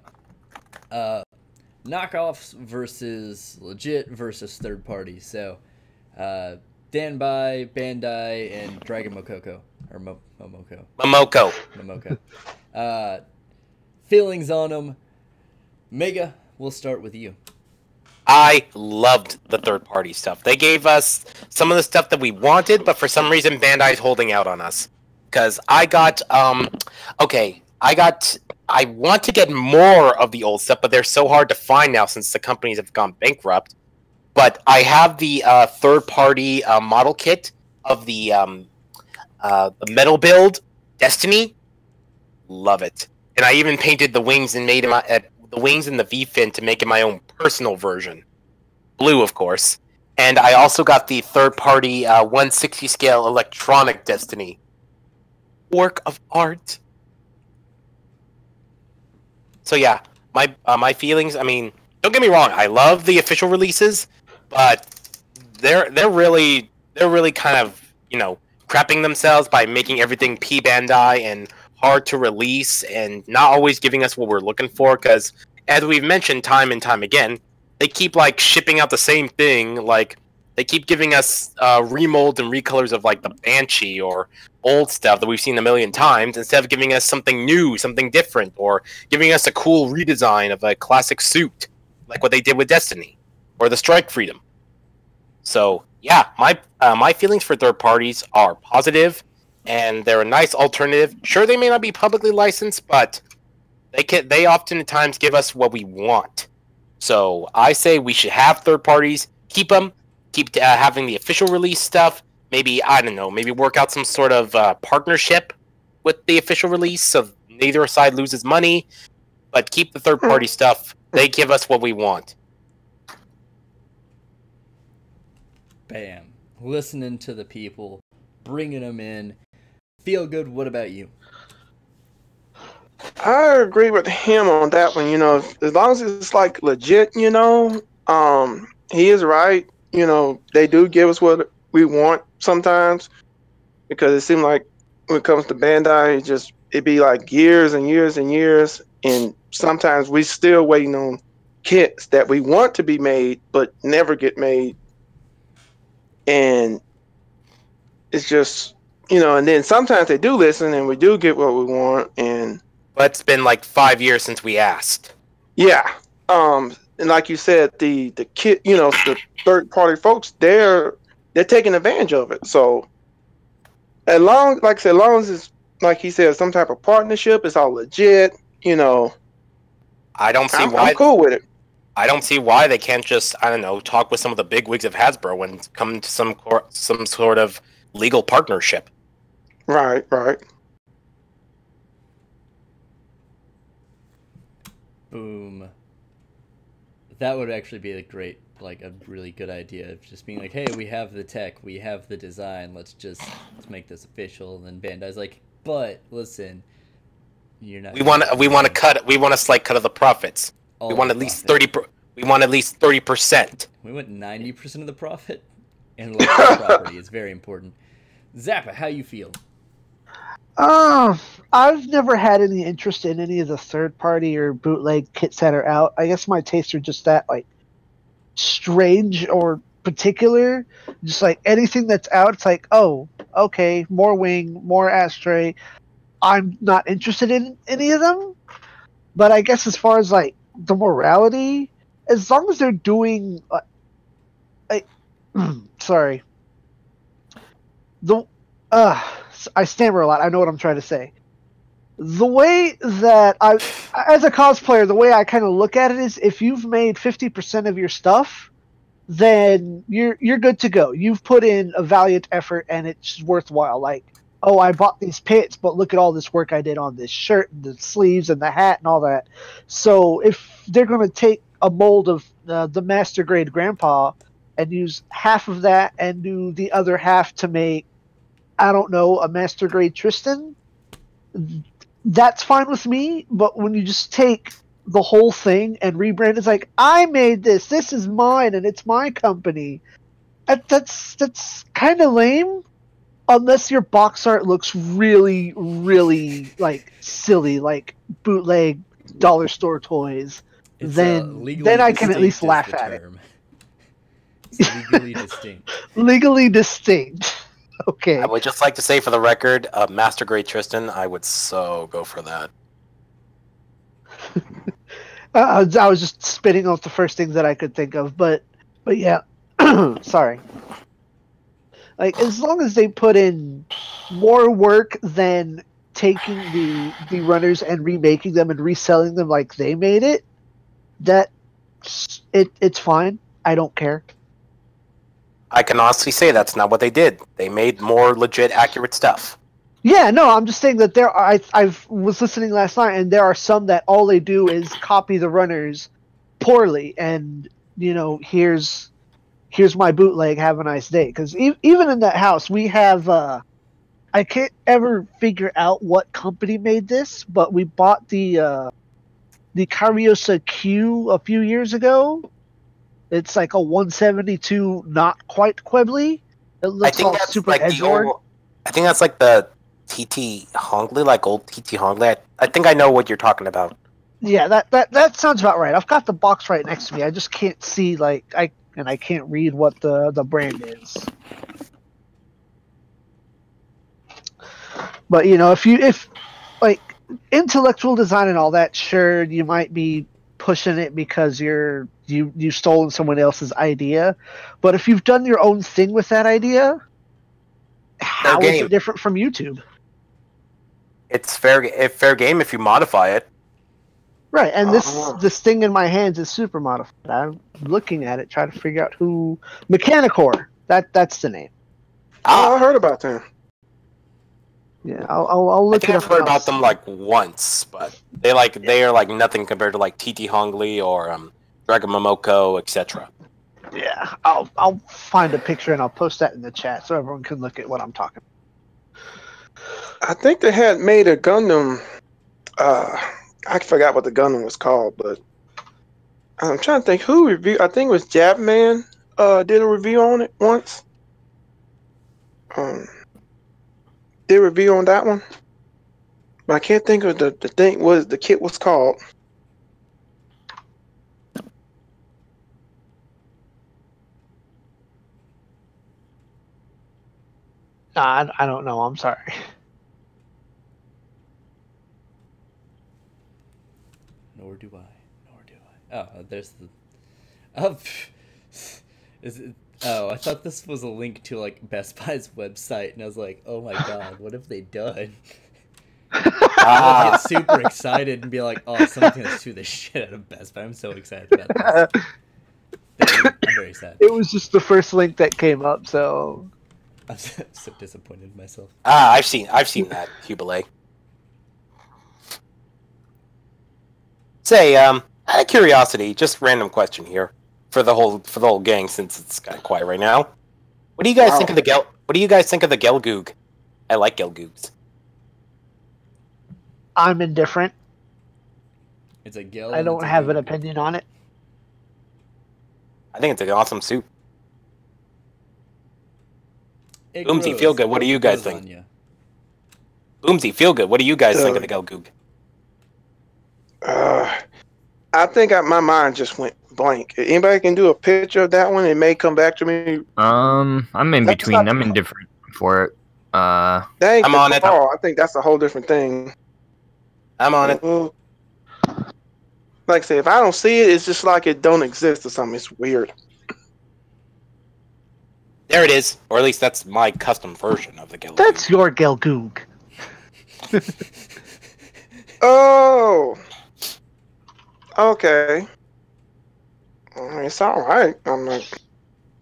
Knockoffs versus legit versus third party. So, Danbai, Bandai, and Dragon Mokoko or Momoko. Feelings on them. Mega, we'll start with you. I loved the third-party stuff. They gave us some of the stuff that we wanted, but for some reason Bandai's holding out on us. Because I got, I want to get more of the old stuff, but they're so hard to find now since the companies have gone bankrupt. But I have the third-party model kit of the metal build, Destiny. Love it. And I even painted the wings and made the wings and the V-fin to make it my own personal version. Blue, of course. And I also got the third-party 160 scale electronic Destiny. Work of art. So yeah, my feelings. I mean, don't get me wrong. I love the official releases, but they're really kind of crapping themselves by making everything P Bandai and hard to release and not always giving us what we're looking for. Because as we've mentioned time and time again, they keep like shipping out the same thing like They keep giving us remolds and recolors of like the Banshee or old stuff that we've seen a million times, instead of giving us something new, something different, or giving us a cool redesign of a classic suit, like what they did with Destiny or the Strike Freedom. So yeah, my feelings for third parties are positive, and they're a nice alternative. Sure, they may not be publicly licensed, but they oftentimes give us what we want. So I say we should have third parties, keep them, keep having the official release stuff. Maybe, I don't know, maybe work out some sort of partnership with the official release so neither side loses money, but keep the third party stuff. They give us what we want. Bam. Listening to the people, bringing them in. Feel good. What about you? I agree with him on that one. You know, as long as it's like legit, you know, he is right. You know, they do give us what we want sometimes, because it seems like when it comes to Bandai, it'd be like years and years and years, and sometimes we still waiting on kits that we want to be made but never get made, and it's just, you know, and then sometimes they do listen and we do get what we want, and but it's been like 5 years since we asked. yeah. And like you said, the kit, you know, the third party folks, they're taking advantage of it. So as long as it's like he said, some type of partnership, it's all legit, you know. I don't see why. I'm cool with it. I don't see why they can't just, I don't know, talk with some of the big wigs of Hasbro and come to some sort of legal partnership. Right. Boom. That would actually be a really good idea of just being like, hey, we have the tech, we have the design, let's make this official. And then Bandai's like, but listen, you're not. We want a slight cut of the profits. We want at least 30%. We want 30%. We want 90% of the profit. Intellectual property is very important. Zappa, how you feel? I've never had any interest in any of the third-party or bootleg kits that are out. I guess my tastes are just that, like, strange or particular. Just, like, anything that's out, it's like, oh, okay, more Wing, more Astray. I'm not interested in any of them. But I guess as far as, like, the morality, as long as they're doing... sorry. I stammer a lot. I know what I'm trying to say. The way that as a cosplayer, the way I kind of look at it is, if you've made 50% of your stuff, then you're good to go. You've put in a valiant effort, and it's worthwhile. Like, oh, I bought these pits, but look at all this work I did on this shirt, and the sleeves, and the hat, and all that. So if they're going to take a mold of the Master Grade Grandpa and use half of that and do the other half to make, I don't know, a Master Grade Tristan, that's fine with me. But when you just take the whole thing and rebrand, it's like, I made this is mine, and it's my company. That's kind of lame, unless your box art looks really, really, like, silly, like bootleg dollar store toys. Then I can at least laugh at it. It's legally distinct. Legally distinct. Okay. I would just like to say, for the record, Master Grade Tristan, I would so go for that. I was just spitting off the first things that I could think of, but yeah. Sorry. Like, as long as they put in more work than taking the runners and remaking them and reselling them like they made it, it's fine. I don't care. I can honestly say that's not what they did. They made more legit, accurate stuff. Yeah, no, I'm just saying that I was listening last night, and there are some that all they do is copy the runners poorly, and, you know, here's my bootleg, have a nice day. Because even in that house, we have, I can't ever figure out what company made this, but we bought the Cariosa Q a few years ago. It's like a 172, not quite Quebly. It looks all super edgelord. I think that's like the TT Hongley, like old TT Hongley. I think I know what you're talking about. Yeah, that sounds about right. I've got the box right next to me. I just can't see, like, and I can't read what the brand is. But you know, if like intellectual design and all that, sure, you might be pushing it because you've stolen someone else's idea. But if you've done your own thing with that idea, how is it different from YouTube? It's fair game if you modify it. Right, and this thing in my hands is super modified. I'm looking at it, trying to figure out who Mechanicore. That's the name. I heard about them. Yeah, I'll look it up. I've heard about them like once, but they are like nothing compared to like TT Hongli or Dragon Momoko, etc. Yeah, I'll find a picture and I'll post that in the chat so everyone can look at what I'm talking about. I think they had made a Gundam. I forgot what the Gundam was called, but I'm trying to think who reviewed. I think it was Jabman. Did a review on it once. Did a review on that one, but I can't think of the thing. Was the kit was called? I don't know. I'm sorry. Nor do I. Oh, there's the. Oh, is it? Oh, I thought this was a link to like Best Buy's website, and I was like, "Oh my god, what have they done?" I get super excited and be like, "Oh, someone's gonna sue the shit out of Best Buy." I'm so excited about this. I'm very sad. It was just the first link that came up, so I'm so disappointed in myself. I've seen that Hubile. Say, out of curiosity, just random question here for the whole gang, since it's kind of quiet right now. What do you guys think of the What do you guys think of the Gelgoog? I like Gelgoogs. I'm indifferent. It's a Gel. I don't have an opinion on it. I think it's an awesome suit. Boomsy, feel good. What do you guys think? Boomsy, feel good. What do you guys think of the Gelgoog? I think my mind just went blank. If anybody can do a picture of that one, it may come back to me. I'm in between. I'm indifferent for it. I'm on it. I think that's a whole different thing. I'm on it. Like I said, if I don't see it, it's just like it don't exist or something. It's weird. There it is, or at least that's my custom version of the Gelgoog. That's your Gelgoog. Oh. Okay. It's all right.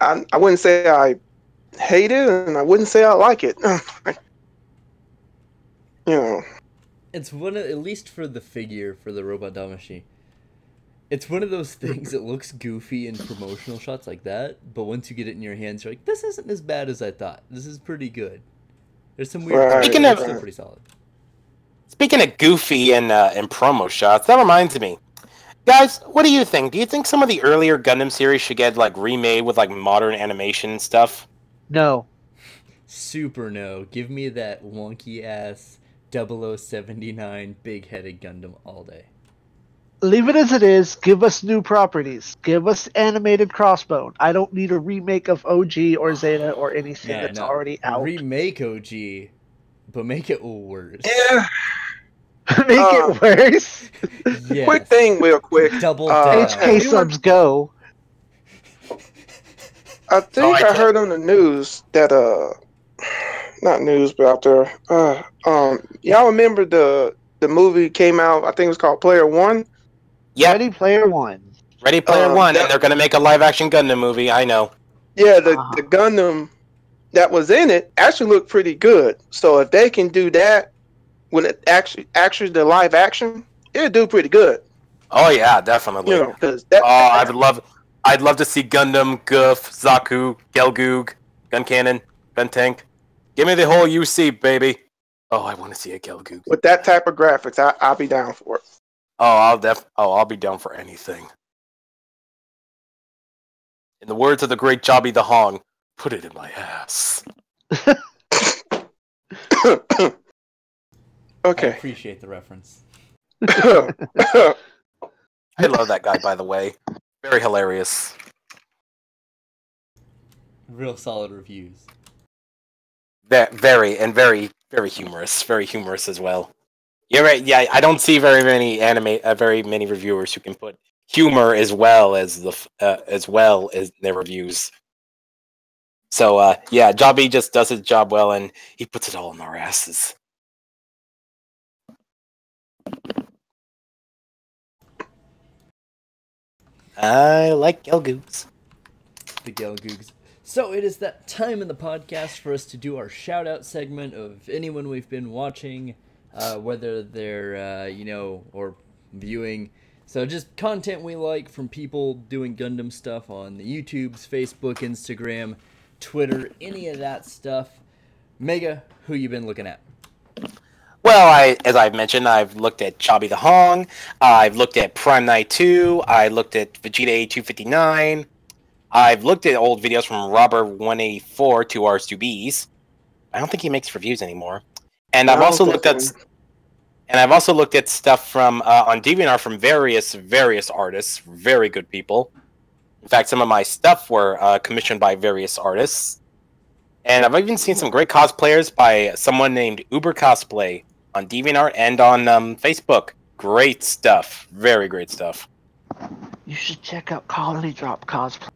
I wouldn't say I hate it, and I wouldn't say I like it. You know. It's one of, at least for the figure for the Robot Damashi. It's one of those things that looks goofy in promotional shots like that, but once you get it in your hands, you're like, this isn't as bad as I thought. This is pretty good. There's some weird parts, but it's still pretty solid. Speaking of goofy and promo shots, that reminds me. Guys, what do you think? Do you think some of the earlier Gundam series should get like remade with like modern animation and stuff? No. Super no. Give me that wonky ass 0079 big-headed Gundam all day. Leave it as it is. Give us new properties. Give us animated Crossbone. I don't need a remake of OG or Zeta or anything that's already out. Remake OG, but make it worse. Yeah. Make it worse? Yes. Quick thing, real quick. Double down. HK subs go. I think I heard on the news that not news, but out there. Y'all remember the movie came out? I think it was called Player One. Yeah, Ready Player One. Ready Player One, and they're gonna make a live-action Gundam movie. I know. Yeah, the Gundam that was in it actually looked pretty good. So if they can do that when it actually the live action, it'll do pretty good. Oh yeah, definitely. You know, I'd love to see Gundam, Goof, Zaku, Gelgoog, Gun Cannon, Gun Tank. Give me the whole UC, baby. Oh, I want to see a Gelgoog. With that type of graphics, I'll be down for it. Oh, I'll be down for anything. In the words of the great Jobby the Hong, put it in my ass. Okay. I appreciate the reference. I love that guy, by the way. Very hilarious. Real solid reviews. Very very humorous as well. You're right. Yeah, I don't see very many very many reviewers who can put humor as well as their reviews. So yeah, Jobby just does his job well, and he puts it all in our asses. I like Gelgoogs. The Gelgoogs. So it is that time in the podcast for us to do our shout out segment of anyone we've been watching, whether they're, or viewing. So just content we like from people doing Gundam stuff on the YouTubes, Facebook, Instagram, Twitter, any of that stuff. Mega, who you been looking at? Well, as I've mentioned, I've looked at Chobby the Hong, I've looked at Prime Night 2, I looked at Vegeta A259, I've looked at old videos from Robber184, 2Rs2Bs. I don't think he makes reviews anymore. And I've also looked at stuff from on DeviantArt from various artists, very good people. In fact, some of my stuff were commissioned by various artists. And I've even seen some great cosplayers by someone named Uber Cosplay on DeviantArt and on Facebook. Great stuff. Very great stuff. You should check out Colony Drop Cosplay.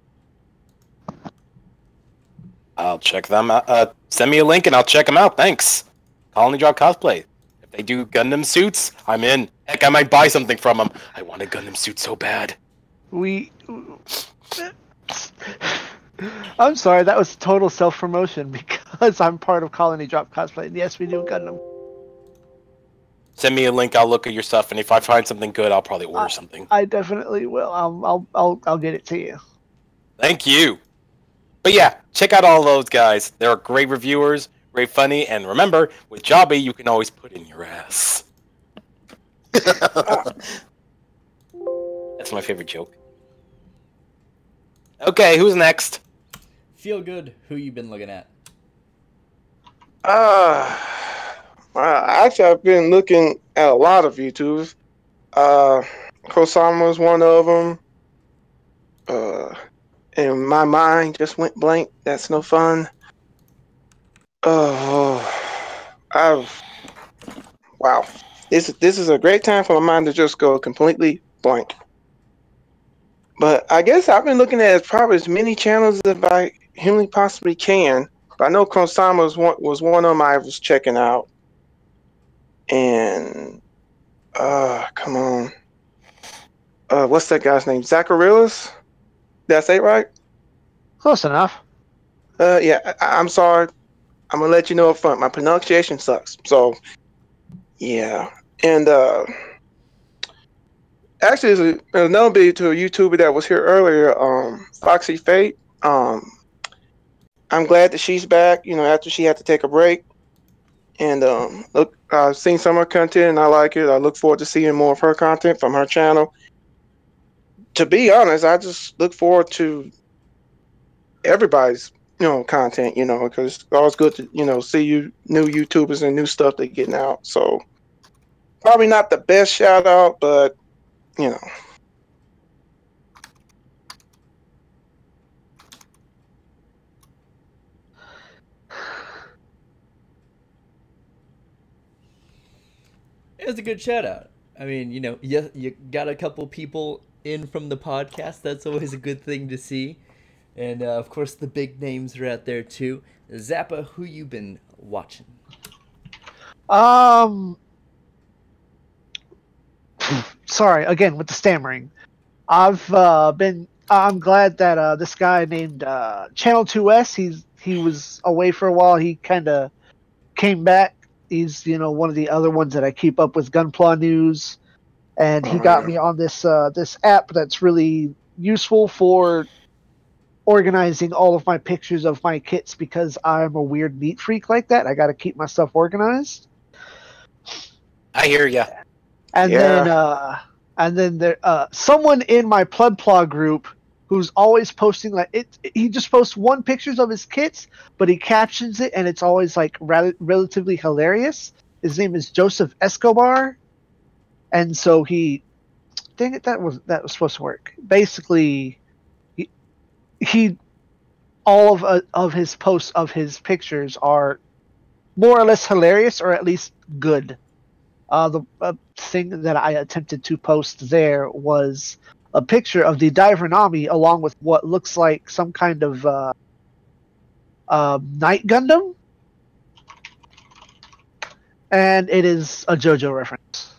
I'll check them out. Send me a link and I'll check them out. Thanks. Colony Drop Cosplay. If they do Gundam suits, I'm in. Heck, I might buy something from them. I want a Gundam suit so bad. I'm sorry, that was total self-promotion because I'm part of Colony Drop Cosplay. And yes, we do Gundam. Send me a link. I'll look at your stuff, and if I find something good, I'll probably order something. I definitely will. I'll get it to you. Thank you. But yeah, check out all those guys. They're great reviewers, great funny, and remember, with Jobby, you can always put in your ass. That's my favorite joke. Okay, who's next? Feel Good, who you been looking at? Actually, I've been looking at a lot of YouTubers. Kosama was one of them. And my mind just went blank. That's no fun. Wow. This is a great time for my mind to just go completely blank. But I guess I've been looking at probably as many channels as I humanly possibly can. But I know Kosama was one of them I was checking out. And come on. What's that guy's name? Zacharias? Did I say it right? Close enough. Yeah, I'm sorry. I'm gonna let you know up front. My pronunciation sucks. So, yeah. And actually, there's another video to a YouTuber that was here earlier, Foxy Fate. I'm glad that she's back. You know, after she had to take a break. And look, I've seen some of her content, and I like it. I look forward to seeing more of her content from her channel. To be honest, I just look forward to everybody's, content, because it's always good to, see new YouTubers and new stuff they're getting out. So probably not the best shout out, but It was a good shout out. I mean, you got a couple people in from the podcast. That's always a good thing to see. And of course, the big names are out there too. Zappa, who you been watching? Sorry again with the stammering. I'm glad that this guy named Channel 2S. He was away for a while. He kind of came back. He's one of the other ones that I keep up with Gunpla news, and he got me on this app that's really useful for organizing all of my pictures of my kits because I'm a weird neat freak like that. I got to keep my stuff organized. I hear ya. And then there someone in my Pludpla group who's always posting he just posts one pictures of his kits, but he captions it and it's always relatively hilarious. His name is Joseph Escobar, and so that was supposed to work. Basically, he all of his posts of his pictures are more or less hilarious, or at least good. The thing that I attempted to post there was a picture of the Diver Nami along with what looks like some kind of Night Gundam, and it is a JoJo reference.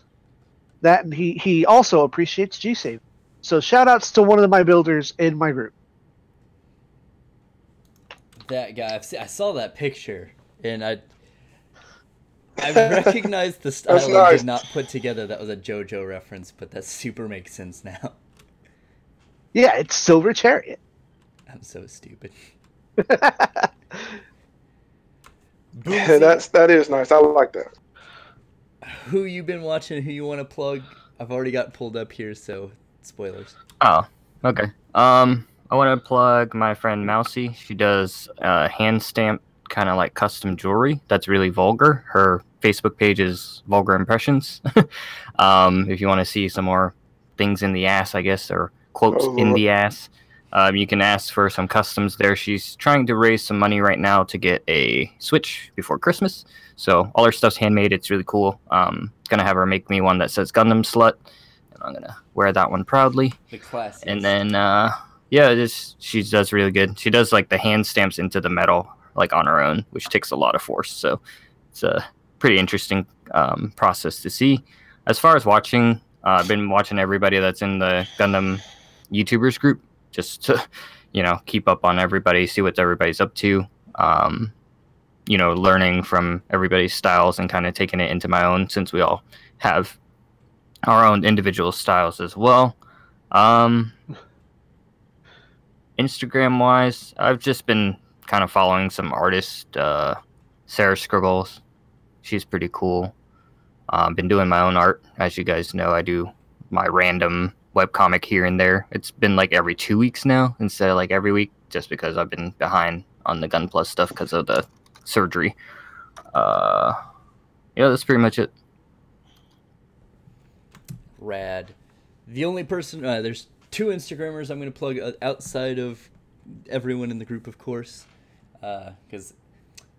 That, and he also appreciates G-Save. So shout outs to one of my builders in my group. That guy, I saw that picture, and I recognized the style. That's I nice. did not put together that was a JoJo reference, but that super makes sense now. Yeah, it's Silver Chariot. I'm so stupid. That is nice. I like that. Who you been watching? Who you want to plug? I've already got pulled up here, so spoilers. Oh, okay. I want to plug my friend Mousy. She does hand stamp kind of like custom jewelry that's really vulgar. Her Facebook page is Vulgar Impressions. If you want to see some more things in the ass, I guess, or quotes in the ass, you can ask for some customs there. She's trying to raise some money right now to get a Switch before Christmas. So all her stuff's handmade. It's really cool. Gonna have her make me one that says Gundam Slut. And I'm gonna wear that one proudly. The classics. And then, yeah, she does really good. She does like the hand stamps into the metal, like on her own, which takes a lot of force. So it's a pretty interesting process to see. As far as watching, I've been watching everybody that's in the Gundam YouTubers group, just to, keep up on everybody, see what everybody's up to. Learning from everybody's styles and kind of taking it into my own, since we all have our own individual styles as well. Instagram wise, I've just been kind of following some artists. Sarah Scriggles, she's pretty cool. Been doing my own art. As you guys know, I do my random webcomic here and there. It's been like every 2 weeks now instead of like every week, just because I've been behind on the Gunpla stuff because of the surgery. Yeah, that's pretty much it. Rad. The only person, there's 2 Instagrammers I'm going to plug outside of everyone in the group, of course, because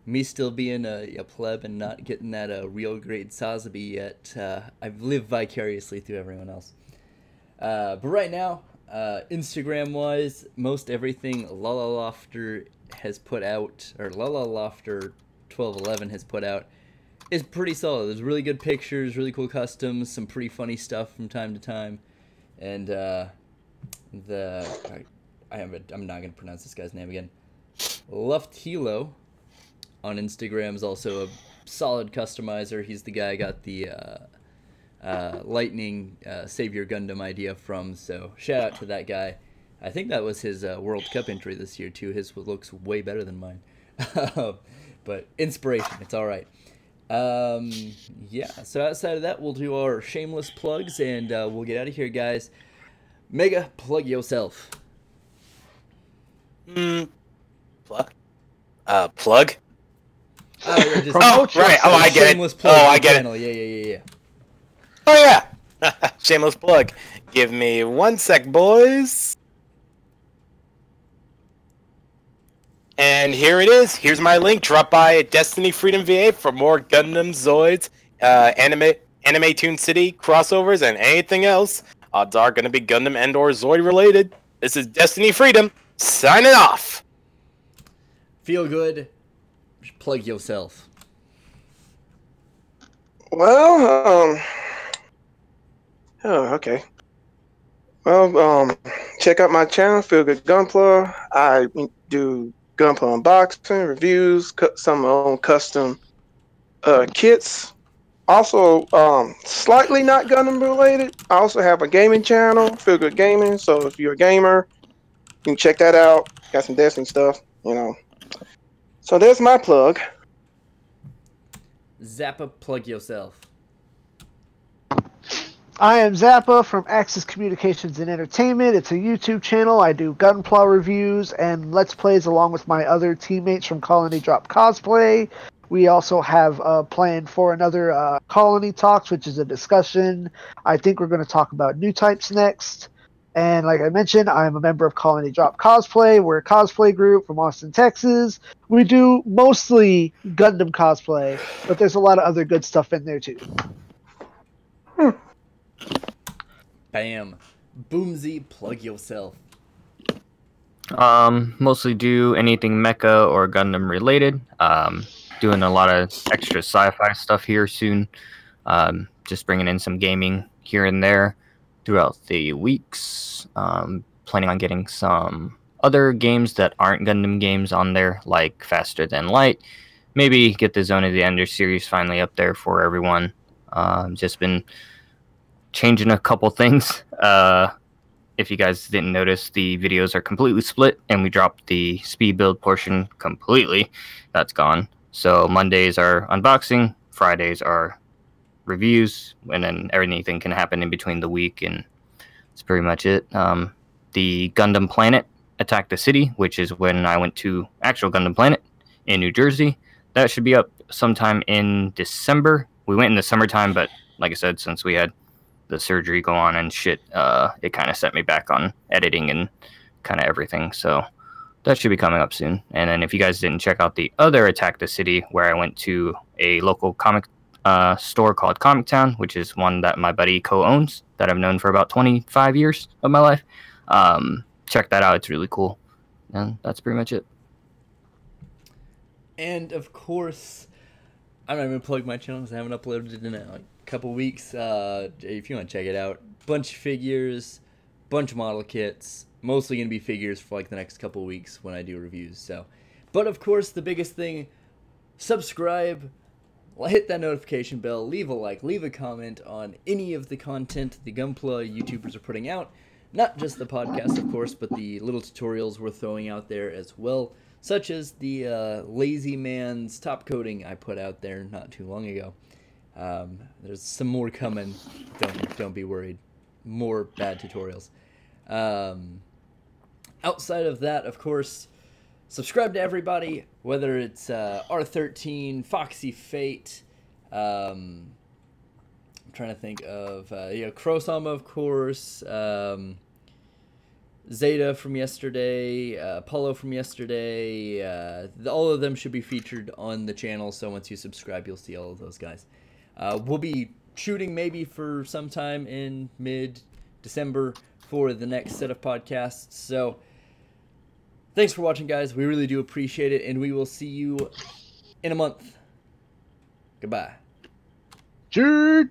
me still being a pleb and not getting that real grade Sazabi yet, I've lived vicariously through everyone else. But right now, Instagram-wise, most everything Lala Lofter has put out, or Lala Lofter 1211 has put out, is pretty solid. There's really good pictures, really cool customs, some pretty funny stuff from time to time, and I'm not gonna pronounce this guy's name again. Lufthilo on Instagram is also a solid customizer. He's the guy I got the Lightning Savior Gundam idea from, so shout out to that guy. I think that was his World Cup entry this year too. His looks way better than mine. But inspiration, it's all right. Yeah, so outside of that, we'll do our shameless plugs, and we'll get out of here, guys. Mega, plug yourself. Plug? Oh, yeah, just right. Oh, I get shameless it. plug Oh, for I the get channel. Yeah. Oh, yeah. Shameless plug. Give me 1 sec, boys. And here it is. Here's my link. Drop by Destiny Freedom VA for more Gundam, Zoids, Anime Toon City crossovers, and anything else. Odds are going to be Gundam and or Zoid related. This is Destiny Freedom, signing off. Feel good. Plug yourself. Well, oh, okay. Well, check out my channel, Feel Good Gunpla. I do Gunpla unboxing, reviews, some of my own custom kits. Also, slightly not Gundam related. I also have a gaming channel, Feel Good Gaming. So if you're a gamer, you can check that out. Got some Destiny stuff, So there's my plug. Zappa, plug yourself. I am Zappa from Axis Communications and Entertainment. It's a YouTube channel. I do Gunpla reviews and Let's Plays along with my other teammates from Colony Drop Cosplay. We also have a plan for another Colony Talks, which is a discussion. I think we're going to talk about new types next. And like I mentioned, I'm a member of Colony Drop Cosplay. We're a cosplay group from Austin, Texas. We do mostly Gundam cosplay, but there's a lot of other good stuff in there too. Bam. Boomsy, plug yourself. Mostly do anything mecha or Gundam related. Doing a lot of extra sci-fi stuff here soon. Just bringing in some gaming here and there throughout the weeks. Planning on getting some other games that aren't Gundam games on there, like Faster Than Light. Maybe get the Zone of the Ender series finally up there for everyone. Just been changing a couple things. If you guys didn't notice, the videos are completely split, and we dropped the speed build portion completely. That's gone. So Mondays are unboxing, Fridays are reviews, and then everything can happen in between the week, and that's pretty much it. The Gundam Planet Attack the City, which is when I went to actual Gundam Planet in New Jersey. That should be up sometime in December. We went in the summertime, but like I said, since we had the surgery go on and shit, it kind of set me back on editing and kind of everything. So that should be coming up soon. And then if you guys didn't check out the other Attack the City, where I went to a local comic store called Comic Town, which is one that my buddy co-owns, that I've known for about 25 years of my life. Check that out. It's really cool. And that's pretty much it. And of course, I'm not even gonna plug my channel because I haven't uploaded it in a couple weeks. If you want to check it out, bunch of figures, bunch of model kits. Mostly gonna be figures for like the next couple weeks when I do reviews. So, but of course, the biggest thing: subscribe, hit that notification bell, leave a like, leave a comment on any of the content the Gunpla YouTubers are putting out. Not just the podcast, of course, but the little tutorials we're throwing out there as well, such as the Lazy Man's top coating I put out there not too long ago. There's some more coming. Don't be worried. More bad tutorials. Outside of that, of course, subscribe to everybody, whether it's R13, Foxy Fate, I'm trying to think of, Kurosama, of course, Zeta from yesterday, Apollo from yesterday. All of them should be featured on the channel, so once you subscribe, you'll see all of those guys. We'll be shooting maybe for sometime in mid-December for the next set of podcasts, so thanks for watching, guys. We really do appreciate it, and we will see you in a month. Goodbye. Cheers.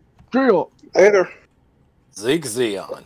Later. Zig Zion.